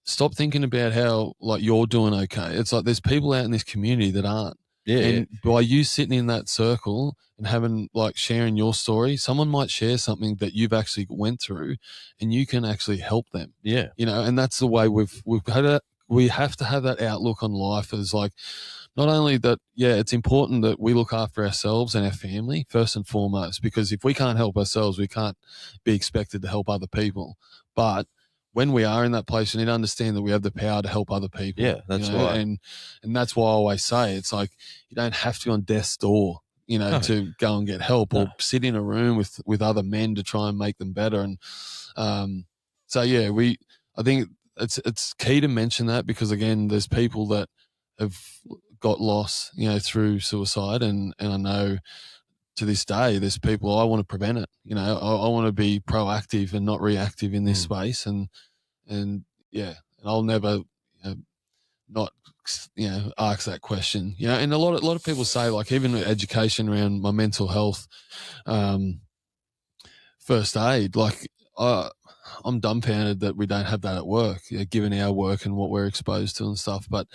stop thinking about how like you're doing okay. It's like there's people out in this community that aren't. And by you sitting in that circle and having like sharing your story, someone might share something that you've actually went through, and you can actually help them. And that's the way we've had it. We have to have that outlook on life as like, not only that, it's important that we look after ourselves and our family first and foremost, because if we can't help ourselves, we can't be expected to help other people. But when we are in that place, we need to understand that we have the power to help other people. Yeah, that's right. And that's why I always say, it's like, you don't have to be on death's door, to go and get help or sit in a room with other men to try and make them better. And I think it's key to mention that, because again, there's people that have got lost, through suicide, and I know to this day there's people, I want to prevent it. I want to be proactive and not reactive in this space, and I'll never not ask that question. And a lot of people say, like, even education around my mental health, first aid, like I'm dumbfounded that we don't have that at work, given our work and what we're exposed to and stuff. But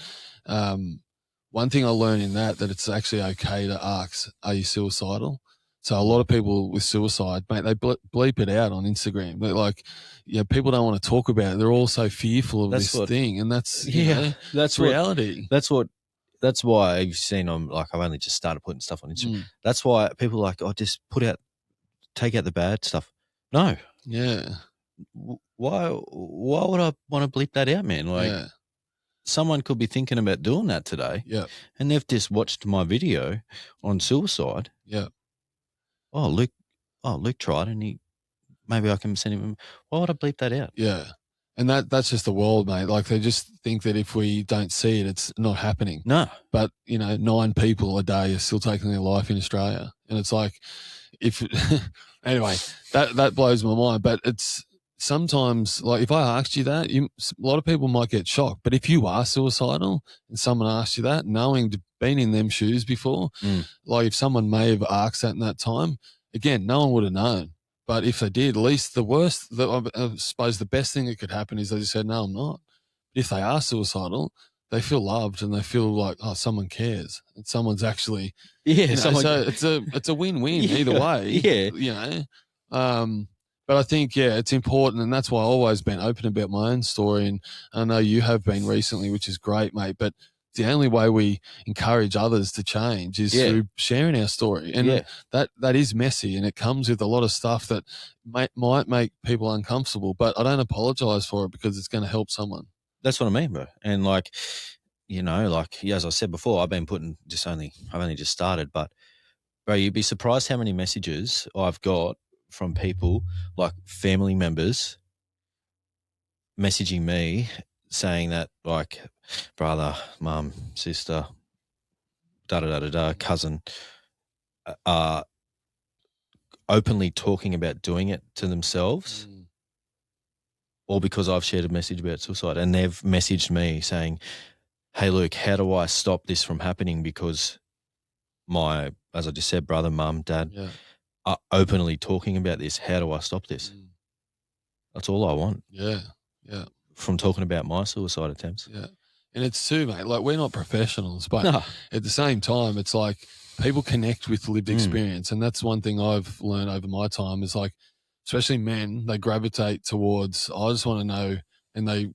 one thing I learned in that it's actually okay to ask, are you suicidal? So a lot of people with suicide, mate, they bleep it out on Instagram. They're like, people don't want to talk about it. They're all so fearful of this thing. And that's, that's reality. That's why you've seen I've only just started putting stuff on Instagram. That's why people are like, just take out the bad stuff. No. Yeah. Why would I want to bleep that out, man? Like, someone could be thinking about doing that today. Yeah. And they've just watched my video on suicide. Yeah. Oh, Luke tried, and maybe I can send him. Why would I bleep that out? Yeah. And that's just the world, mate. Like, they just think that if we don't see it, it's not happening. No. But, 9 people a day are still taking their life in Australia. And it's like, anyway, that blows my mind. But it's sometimes, like, if I asked you that, a lot of people might get shocked. But if you are suicidal and someone asked you that, knowing been in them shoes before, like, if someone may have asked that in that time, again, no one would have known. But if they did, at least I suppose the best thing that could happen is they just said, no, I'm not. But if they are suicidal, they feel loved and they feel like, someone cares. And someone's actually, so it's a win-win either way. But I think, it's important, and that's why I've always been open about my own story. And I know you have been recently, which is great, mate. But the only way we encourage others to change is through sharing our story. And that is messy, and it comes with a lot of stuff that might make people uncomfortable, but I don't apologize for it because it's going to help someone. That's what I mean, bro. And like, you know, like as I said before, I've only just started, but bro, you'd be surprised how many messages I've got from people, like family members, messaging me saying that, like, brother, mum, sister, cousin, openly talking about doing it to themselves, or because I've shared a message about suicide, and they've messaged me saying, hey, Luke, how do I stop this from happening? Because my, as I just said, brother, mum, dad are openly talking about this. How do I stop this? That's all I want. Yeah. From talking about my suicide attempts. Yeah. And it's too, mate, like we're not professionals, but at the same time, it's like people connect with lived experience. And that's one thing I've learned over my time is like, especially men, they gravitate towards, I just want to know, and they,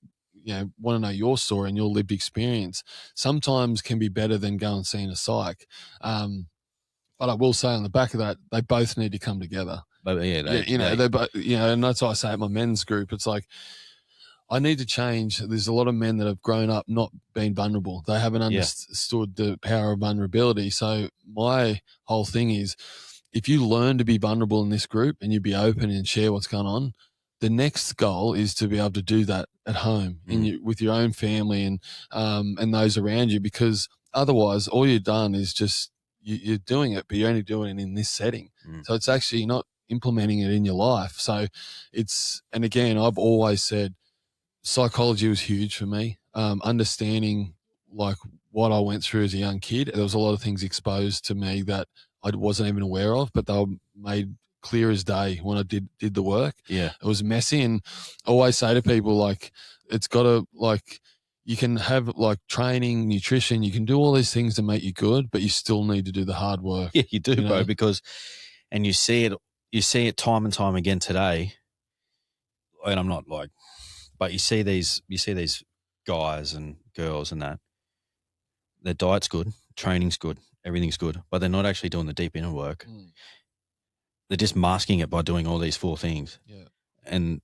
want to know your story and your lived experience. Sometimes can be better than going and seeing a psych. But I will say on the back of that, they both need to come together. But they both, and that's why I say at my men's group, it's like, I need to change. There's a lot of men that have grown up not being vulnerable. They haven't understood the power of vulnerability. So my whole thing is, if you learn to be vulnerable in this group and you be open and share what's going on, the next goal is to be able to do that at home with your own family and those around you, because otherwise all you've done is just you're doing it, but you're only doing it in this setting. So it's actually not implementing it in your life. So and again, I've always said, psychology was huge for me. Understanding like what I went through as a young kid. There was a lot of things exposed to me that I wasn't even aware of, but they were made clear as day when I did the work. Yeah. It was messy. And I always say to people, like, it's got to, like, you can have like training, nutrition, you can do all these things to make you good, but you still need to do the hard work. Yeah, you do, bro, because, and you see it time and time again today. And I'm not like, but you see these guys and girls and that, their diet's good, training's good, everything's good, but they're not actually doing the deep inner work. They're just masking it by doing all these 4 things. Yeah. And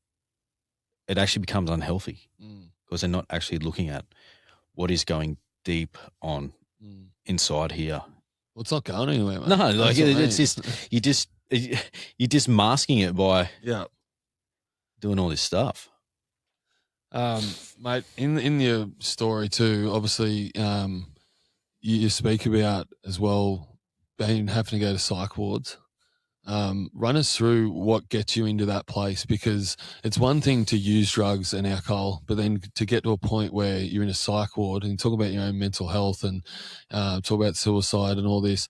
it actually becomes unhealthy because they're not actually looking at what is going deep on inside here. Well, it's not going anywhere, mate. No, like it's just you're just masking it by doing all this stuff. Mate, in your story too, obviously, you speak about as well having to go to psych wards. Run us through what gets you into that place, because it's one thing to use drugs and alcohol, but then to get to a point where you're in a psych ward and talk about your own mental health and talk about suicide and all this.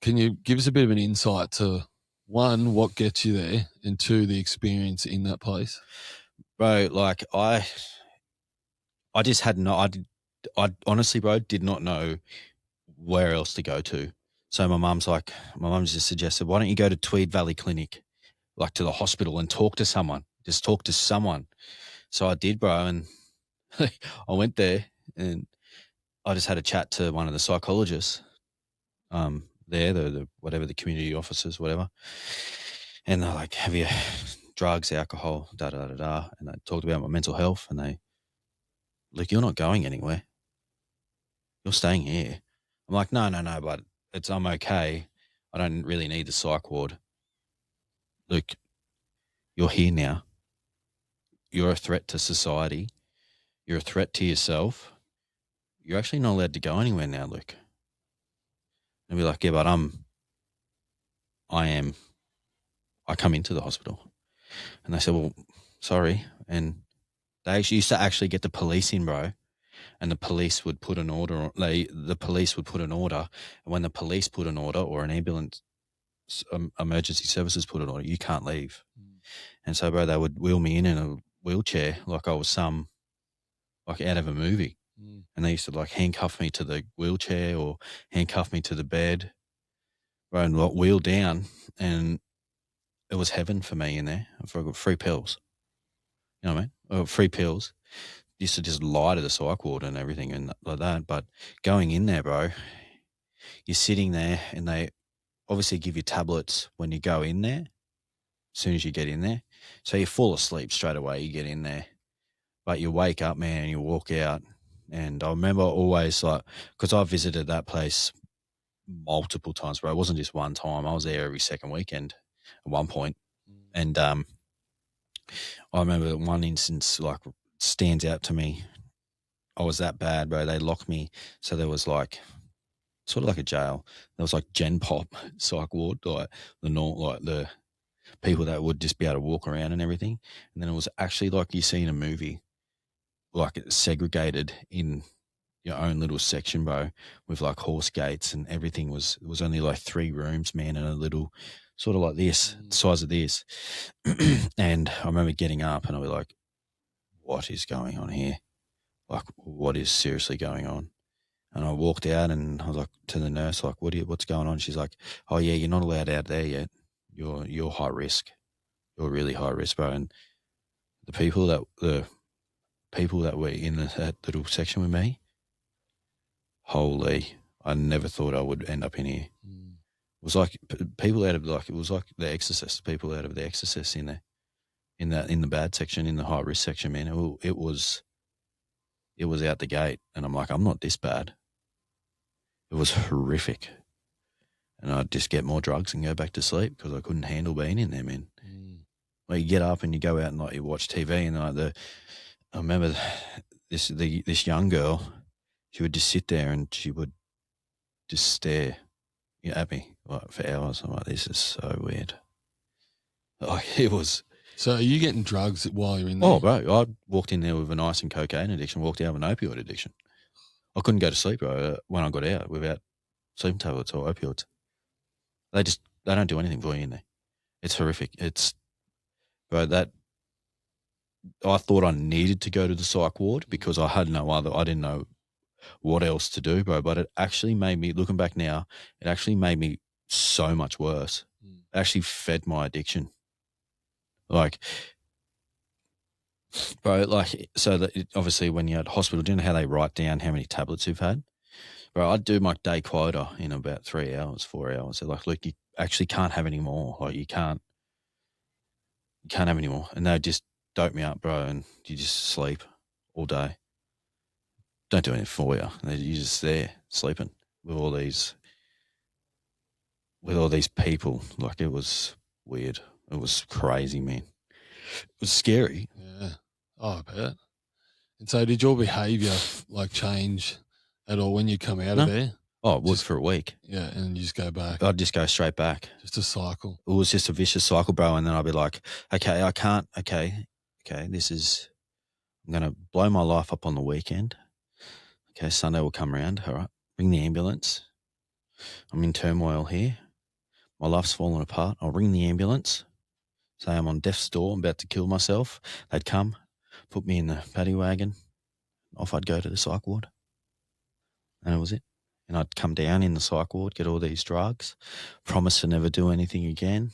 Can you give us a bit of an insight to, one, what gets you there, and two, the experience in that place? Bro, like I just had I honestly, bro, did not know where else to go to. So my mum just suggested, why don't you go to Tweed Valley Clinic, like to the hospital, and talk to someone, just talk to someone. So I did, bro. And I went there and I just had a chat to one of the psychologists there, the whatever, the community officers, whatever. And they're like, have you drugs, alcohol, da-da-da-da. And I talked about my mental health, and they, look, you're not going anywhere. You're staying here. I'm like, no, but I'm okay. I don't really need the psych ward. Look, you're here now. You're a threat to society. You're a threat to yourself. You're actually not allowed to go anywhere now, Luke. And be like, yeah, but I come into the hospital. And they said, well, sorry. And they actually used to actually get the police in, bro. And the police would put an order. The police would put an order. And when the police put an order, or an ambulance, emergency services put an order, you can't leave. And so, bro, they would wheel me in a wheelchair like I was like out of a movie. And they used to like handcuff me to the wheelchair or handcuff me to the bed, bro, and like wheel down. And it was heaven for me in there. I got free pills. You know what I mean? I got free pills. used to just lie to the psych ward and everything and like that. But going in there, bro, you're sitting there and they obviously give you tablets when you go in there, as soon as you get in there. So you fall asleep straight away, you get in there. But you wake up, man, and you walk out. And I remember always, like, because I visited that place multiple times, bro. It wasn't just one time. I was there every second weekend at one point. And I remember one instance, like, stands out to me. I was that bad, bro. They locked me. So there was like, sort of like a jail. There was like Gen Pop psych ward, like the people that would just be able to walk around and everything. And then it was actually like you see in a movie, like it's segregated in your own little section, bro, with like horse gates and everything. It was only like 3 rooms, man, and a little sort of like this, size of this. And I remember getting up and I was like, what is going on here? Like, what is seriously going on? And I walked out and I was like to the nurse, like, what's going on? She's like, oh yeah, you're not allowed out there yet. You're high risk. You're really high risk, bro. And the people that were in that little section with me, holy, I never thought I would end up in here. It was like people out of it was like The Exorcist, people out of The Exorcist in there, in the bad section, in the high risk section, man. It was out the gate. And I'm like, I'm not this bad. It was horrific. And I'd just get more drugs and go back to sleep because I couldn't handle being in there, man. Like, you get up and you go out and like you watch TV and like I remember this young girl, she would just sit there and she would just stare at me like for hours. I'm like, this is so weird. Like, it was. So are you getting drugs while you're in there? Oh, bro, I walked in there with an ice and cocaine addiction, walked out with an opioid addiction. I couldn't go to sleep, bro, when I got out without sleeping tablets or opioids. They don't do anything for you in there. It's horrific. Bro, that I thought I needed to go to the psych ward because I had no other. I didn't know what else to do, bro. But it actually made me, looking back now, it actually made me so much worse. It actually fed my addiction. Like, bro, like, so that obviously when you're at hospital, do you know how they write down how many tablets you've had? Bro, I'd do my day quota in about 3 hours, 4 hours. They're like, look, you actually can't have any more. Like, you can't have any more. And they just dope me up, bro, and you just sleep all day. Don't do anything for you. You're just there sleeping with all these people. Like, it was weird. It was crazy, man. It was scary. Yeah. Oh, I bet. And so did your behaviour like change at all when you come out of there? Oh, it would for a week. Yeah, and you just go back. I'd just go straight back. Just a cycle. It was just a vicious cycle, bro. And then I'd be like, okay, I can't, okay, I'm going to blow my life up on the weekend. Okay, Sunday will come around. All right, ring the ambulance. I'm in turmoil here. My life's falling apart. I'll ring the ambulance. Say I'm on death's door. I'm about to kill myself. They'd come, put me in the paddy wagon. Off I'd go to the psych ward. And it was it. And I'd come down in the psych ward, get all these drugs, promise to never do anything again.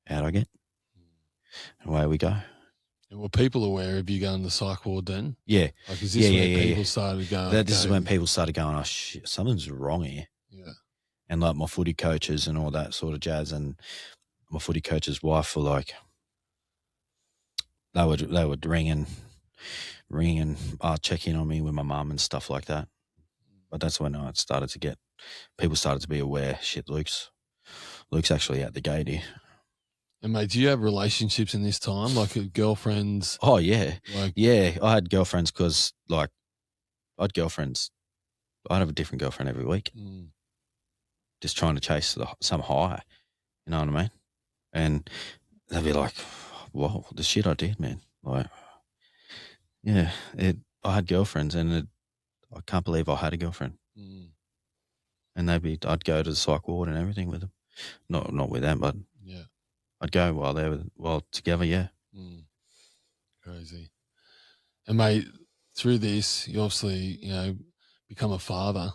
Out I get. And away we go. And were people aware of you going to the psych ward then? Yeah. Like, is this when people started going? This is when people started going, oh, shit, something's wrong here. Yeah. And like my footy coaches and all that sort of jazz, and my footy coach's wife were like, they would ring and check in on me with my mum and stuff like that. But that's when I started to get, people started to be aware, shit, Luke's actually at the gate here. And mate, do you have relationships in this time, like girlfriends? Oh yeah, yeah. I had girlfriends because like I'd have a different girlfriend every week, just trying to chase some high. You know what I mean? And they'd be like, "Whoa, the shit I did, man!" Like, yeah, I had girlfriends, and I can't believe I had a girlfriend. And I'd go to the psych ward and everything with them, not with them, but yeah. I'd go while together, yeah. Crazy. And mate, through this, you obviously, become a father.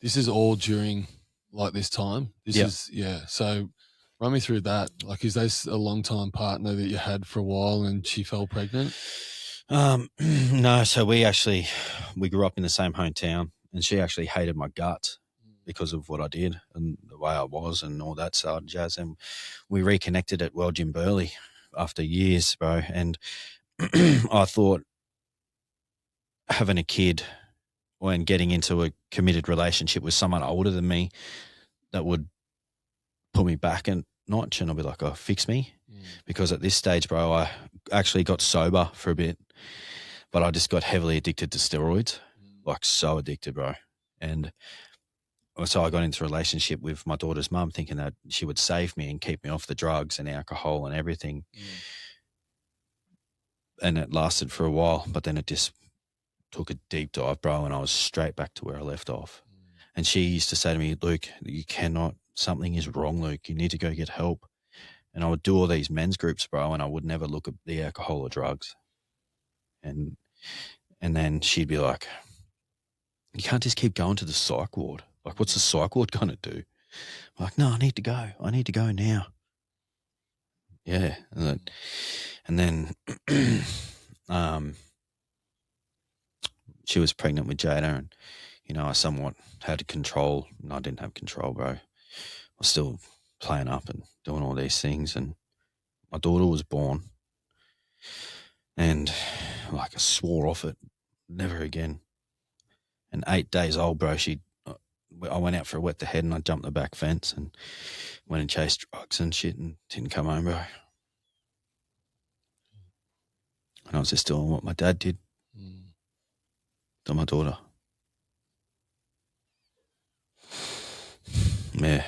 This is all during like this time. So run me through that. Like, is this a long time partner that you had for a while and she fell pregnant? No, so we grew up in the same hometown, and she actually hated my guts because of what I did and the way I was and all that side of jazz. And we reconnected at Well Jim Burley after years, bro. And I thought having a kid and getting into a committed relationship with someone older than me that would put me back a notch, and I'll be like, oh, fix me. Because at this stage, bro, I actually got sober for a bit, but I just got heavily addicted to steroids, like so addicted, bro. And so I got into a relationship with my daughter's mum thinking that she would save me and keep me off the drugs and alcohol and everything. And it lasted for a while, but then it just took a deep dive, bro, and I was straight back to where I left off. And she used to say to me, Luke, you cannot, something is wrong, Luke. You need to go get help. And I would do all these men's groups, bro, and I would never look at the alcohol or drugs. And then she'd be like, you can't just keep going to the psych ward. Like, what's the psych ward going to do? I'm like, no, I need to go. I need to go now. Yeah. And then she was pregnant with Jada, and, you know, I somewhat had control. No, I didn't have control, bro. I was still playing up and doing all these things, and my daughter was born, and like I swore off it, never again. And 8 days old, bro, I went out for a wet the head and I jumped the back fence and went and chased drugs and shit and didn't come home, bro. And I was just doing what my dad did to my daughter. Yeah,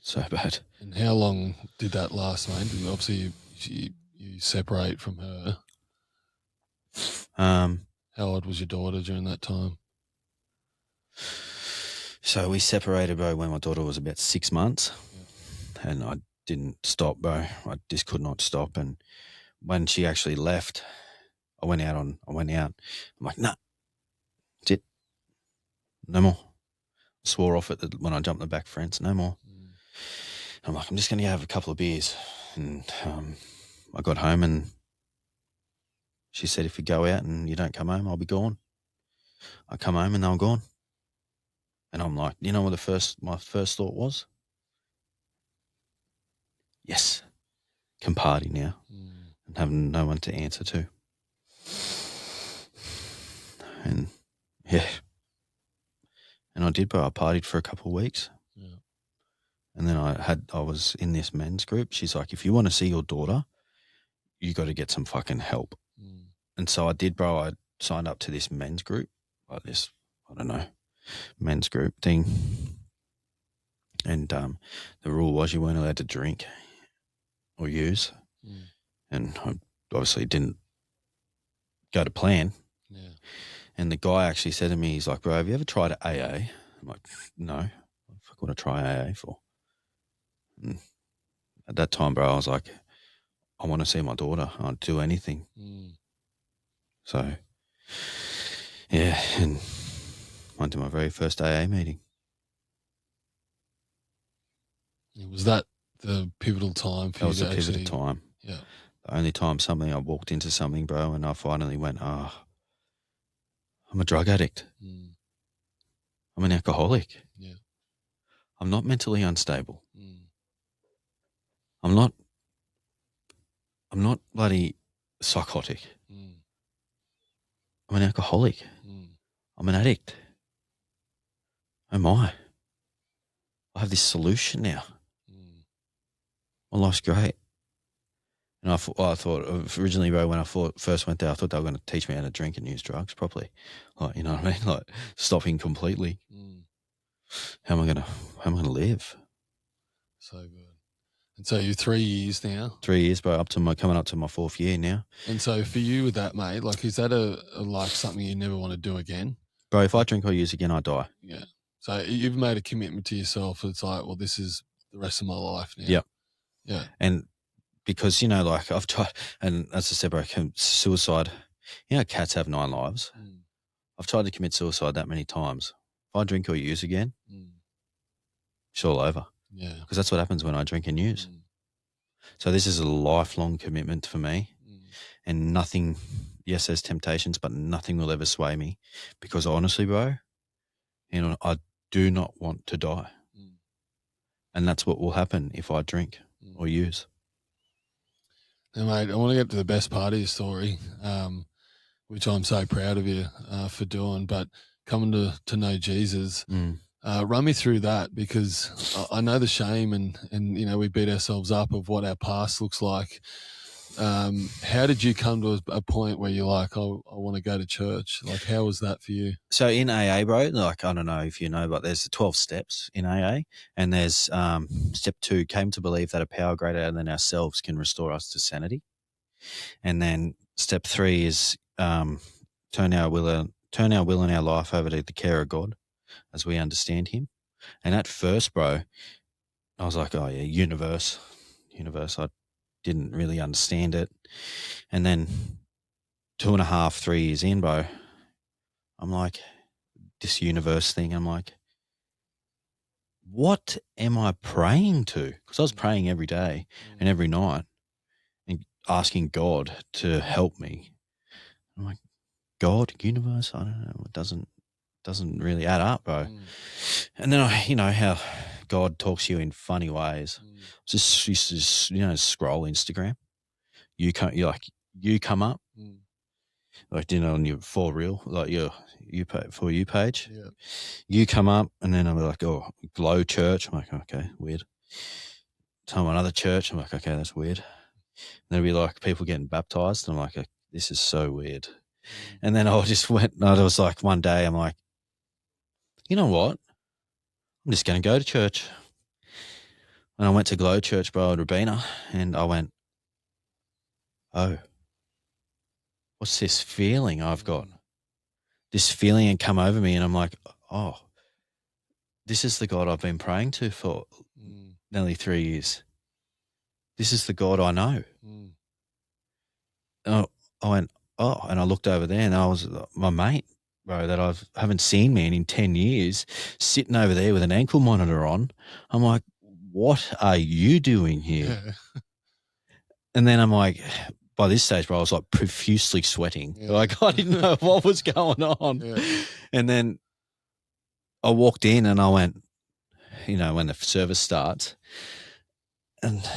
so bad. And how long did that last, mate? Obviously, you separate from her. How old was your daughter during that time? So we separated, bro, when my daughter was about 6 months, and I didn't stop, bro. I just could not stop. And when she actually left, I went out. I'm like, nah, that's it. No more. I swore off it when I jumped the back fence. No more. I'm like, I'm just going to have a couple of beers. And I got home and she said, if you go out and you don't come home, I'll be gone. I come home and they were gone. And I'm like, you know what my first thought was? Yes, can party now and have no one to answer to. And yeah. And I did, bro. I partied for a couple of weeks. Yeah. And then I was in this men's group. She's like, if you want to see your daughter, you got to get some fucking help. And so I did, bro. I signed up to this men's group, like this, I don't know, men's group thing. And the rule was you weren't allowed to drink or use. And I obviously didn't go to plan. Yeah. And the guy actually said to me, he's like, bro, have you ever tried AA? I'm like, no. What the fuck would I try AA for? And at that time, bro, I was like, I want to see my daughter. I'd do anything. So, yeah, and went to my very first AA meeting. Was that the pivotal time for you? That was the pivotal time. Yeah. The only time I walked into something, bro, and I finally went, I'm a drug addict. I'm an alcoholic. Yeah. I'm not mentally unstable. I'm not bloody psychotic. I'm an alcoholic. I'm an addict. Oh my. I have this solution now. My life's great. And I thought originally, bro, when I first went there, I thought they were going to teach me how to drink and use drugs properly. Like, you know what I mean? Like stopping completely. How am I going to live? So good. And so you're 3 years now? 3 years, bro, coming up to my 4th year now. And so for you with that, mate, like, is that like something you never want to do again? Bro, if I drink or use again, I die. Yeah. So you've made a commitment to yourself. It's like, well, this is the rest of my life now. Yep. Yeah. And because, you know, like I've tried, and as I said, bro, suicide, you know, cats have 9 lives. I've tried to commit suicide that many times. If I drink or use again, it's all over. Yeah. Because that's what happens when I drink and use. So this is a lifelong commitment for me, and nothing yes, there's temptations, but nothing will ever sway me, because honestly, bro, I do not want to die. And that's what will happen if I drink or use. Now, mate, I want to get to the best part of your story, which I'm so proud of you for doing. But coming to know Jesus, run me through that, because I know the shame and we beat ourselves up of what our past looks like. How did you come to a point where you're like, I want to go to church? Like, how was that for you? So in AA, bro, like, I don't know if you know, but there's the 12 steps in AA, and there's step 2, came to believe that a power greater than ourselves can restore us to sanity. And then step 3 is turn our will and our life over to the care of God as we understand him. And at first, bro, I was like, oh yeah, universe. I didn't really understand it. And then 2.5, 3 years in, bro, I'm like, this universe thing, I'm like, what am I praying to? Because I was praying every day and every night and asking God to help me. I'm like, God, universe, I don't know, it doesn't really add up, bro. And then you know how God talks to you in funny ways. Just used to scroll Instagram. You come up, like, on your for real, like your for you page. Yeah. You come up, and then I'm like, oh, Glow Church. I'm like, okay, weird. Tell another church. I'm like, okay, that's weird. And there'll be like people getting baptized. And I'm like, this is so weird. And then I just went, and I was like, one day I'm like, you know what? I'm just going to go to church. And I went to Glow Church, bro, at Rabina, and I went, oh, what's this feeling I've got? This feeling had come over me, and I'm like, oh, this is the God I've been praying to for nearly 3 years. This is the God I know. And I went, oh, and I looked over there, and I was my mate, bro, that I haven't seen man in 10 years, sitting over there with an ankle monitor on. I'm like, what are you doing here? Yeah. And then I'm like, by this stage, bro, I was like profusely sweating. Yeah. Like, I didn't know what was going on. Yeah. And then I walked in and I went, when the service starts, and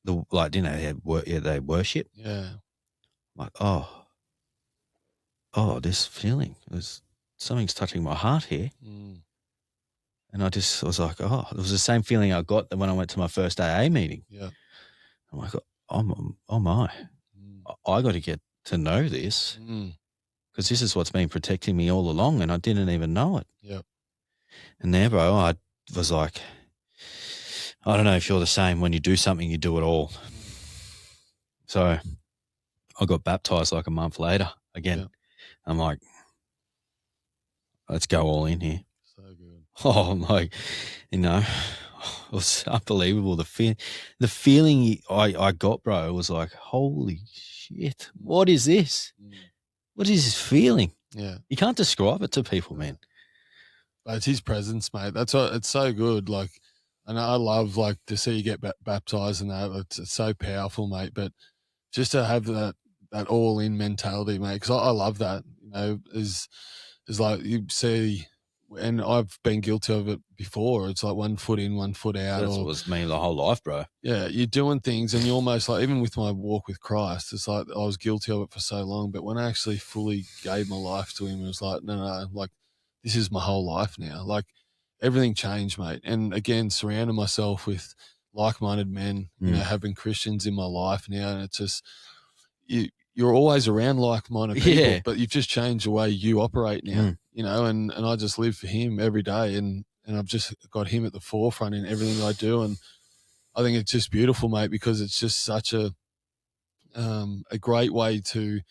they worship. Yeah. Like, oh, this feeling, something's touching my heart here. And I was like, oh, it was the same feeling I got when I went to my first AA meeting. Yeah. I'm like, oh my, I got to get to know this, because this is what's been protecting me all along, and I didn't even know it. Yeah. And there, bro, I was like, I don't know if you're the same. When you do something, you do it all. So I got baptized like a month later again. Yeah. I'm like, let's go all in here. So good. Oh, I'm like, it was unbelievable. The feeling I got, bro, was like, holy shit, what is this? What is this feeling? Yeah. You can't describe it to people, man. But it's his presence, mate. That's what, it's so good. Like, and I love, like, to see you get baptized and that. It's so powerful, mate. But just to have that all-in mentality, mate, because I love that, is like you see, and I've been guilty of it before. It's like 1 foot in, 1 foot out. That's what was me the whole life, bro. Yeah, you're doing things and you're almost like, even with my walk with Christ, it's like I was guilty of it for so long. But when I actually fully gave my life to him, it was like, no, like, this is my whole life now. Like, everything changed, mate. And again, surrounding myself with like-minded men, having Christians in my life now, and it's just, you're always around like-minded people, but you've just changed the way you operate now, and I just live for him every day, and I've just got him at the forefront in everything I do. And I think it's just beautiful, mate, because it's just such a great way to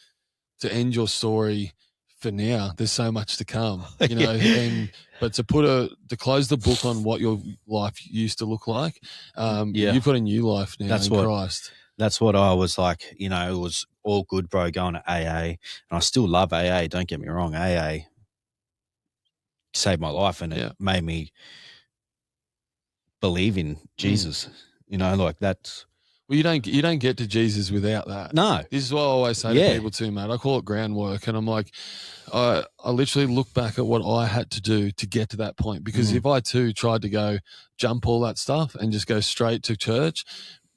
end your story for now. There's so much to come, but to close the book on what your life used to look like. You've got a new life now in Christ. That's what I was like, it was all good, bro, going to AA. And I still love AA, don't get me wrong. AA saved my life, and it made me believe in Jesus. Like, that's... Well, you don't get to Jesus without that. No. This is what I always say to Yeah. people too, mate. I call it groundwork, and I'm like, I literally look back at what I had to do to get to that point. Because if I too tried to go jump all that stuff and just go straight to church,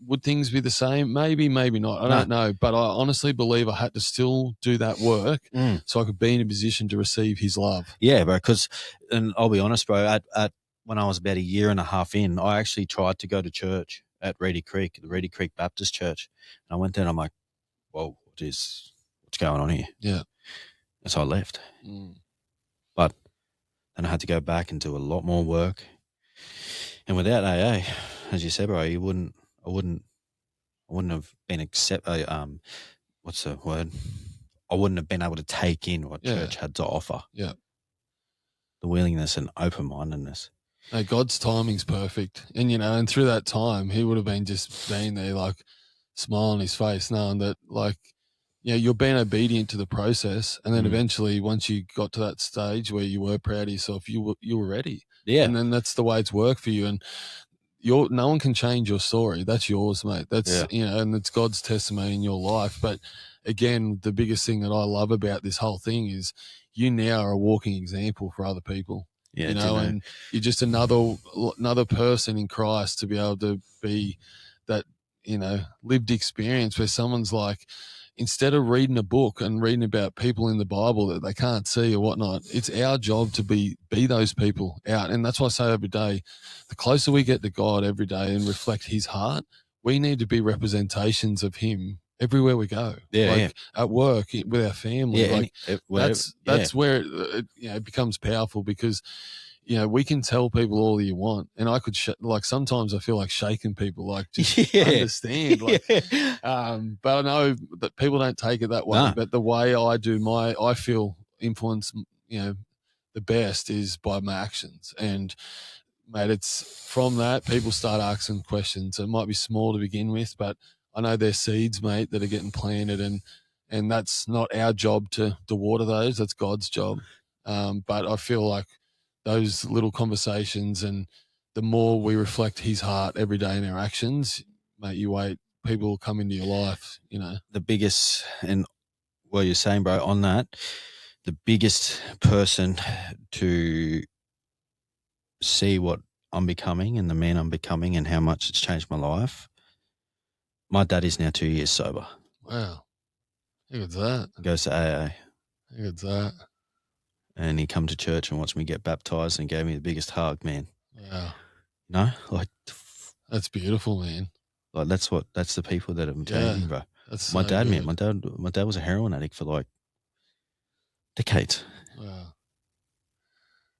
would things be the same? Maybe, maybe not. I don't know. But I honestly believe I had to still do that work so I could be in a position to receive his love. Yeah, bro. Because, and I'll be honest, bro, at when I was about a year and a half in, I actually tried to go to church at Reedy Creek, the Reedy Creek Baptist Church. And I went there and I'm like, whoa, what's going on here? Yeah. And so I left. But then I had to go back and do a lot more work. And without AA, as you said, bro, I wouldn't have been what's the word? I wouldn't have been able to take in what church had to offer. Yeah. The willingness and open-mindedness. No, God's timing's perfect. And, and through that time, he would have been just being there, like, smile on his face, knowing that, like, you're being obedient to the process. And then eventually, once you got to that stage where you were proud of yourself, you were ready. Yeah. And then that's the way it's worked for you. And no one can change your story. That's yours, mate. That's, and it's God's testimony in your life. But again, the biggest thing that I love about this whole thing is you now are a walking example for other people. Yeah, and you're just another person in Christ to be able to be that, lived experience where someone's like, instead of reading a book and reading about people in the Bible that they can't see or whatnot, it's our job to be those people out. And that's why I say every day, the closer we get to God every day and reflect his heart, we need to be representations of him everywhere we go. At work, with our family. That's where it becomes powerful, because we can tell people all you want, and I could sometimes I feel like shaking people, like, just understand, but I know that people don't take it that way. But the way I do I feel influence, the best is by my actions. And mate, it's from that people start asking questions. It might be small to begin with, but I know they're seeds, mate, that are getting planted, and that's not our job to water those. That's God's job. But I feel like those little conversations, and the more we reflect his heart every day in our actions, mate, you wait, people will come into your life, The biggest, and what you're saying, bro, on that, the biggest person to see what I'm becoming and the man I'm becoming and how much it's changed my life, my dad is now 2 years sober. Wow. How good's that? Goes to AA. How good's that? And he come to church and watched me get baptized and gave me the biggest hug, man. Wow. Like, that's beautiful, man. Like, that's the people that I'm changing, bro. That's my so dad, good. man. My dad was a heroin addict for like decades. Wow.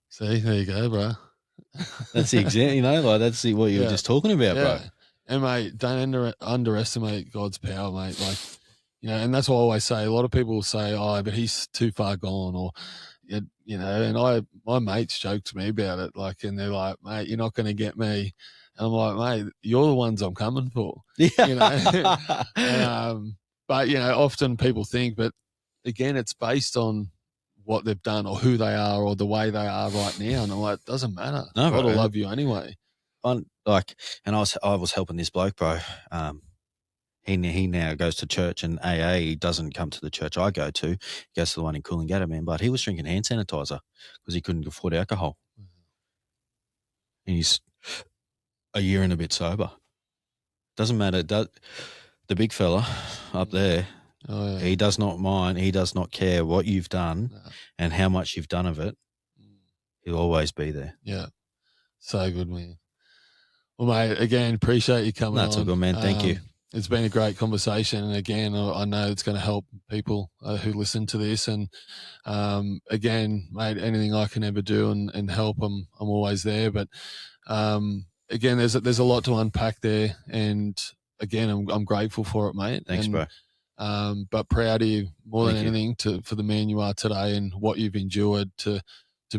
See, there you go, bro. That's the example, that's what you were just talking about, bro. And mate, don't underestimate God's power, mate. Like, and that's what I always say. A lot of people will say, "Oh, but he's too far gone," or, and my mates joke to me about it, like, and they're like, "Mate, you're not going to get me," and I'm like, "Mate, you're the ones I'm coming for," But often people think, but again, it's based on what they've done or who they are or the way they are right now, and I'm like, it doesn't matter. No, God will love you anyway. And I was helping this bloke, bro. He now goes to church, and AA, he doesn't come to the church I go to. He goes to the one in Coolangatta, man. But he was drinking hand sanitizer because he couldn't afford alcohol. And he's a year and a bit sober. Doesn't matter. The big fella up there, he does not mind. He does not care what you've done and how much you've done of it. He'll always be there. Yeah. So good, man. Well, mate, again, appreciate you coming on. That's all good, man. Thank you. It's been a great conversation. And again, I know it's going to help people who listen to this. And again, mate, anything I can ever do and help, I'm always there. But again, there's a lot to unpack there. And again, I'm grateful for it, mate. Thanks, bro. But proud of you more than anything for the man you are today and what you've endured to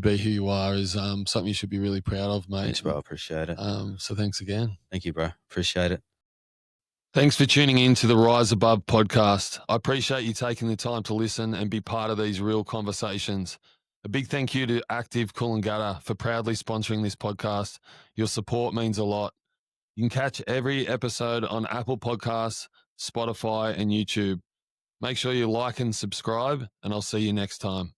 be who you are is something you should be really proud of, mate. Thanks, bro. I appreciate it. So thanks again. Thank you, bro. Appreciate it. Thanks for tuning in to the Rise Above podcast. I appreciate you taking the time to listen and be part of these real conversations. A big thank you to Active Coolangatta for proudly sponsoring this podcast. Your support means a lot. You can catch every episode on Apple Podcasts, Spotify, and YouTube. Make sure you like and subscribe, and I'll see you next time.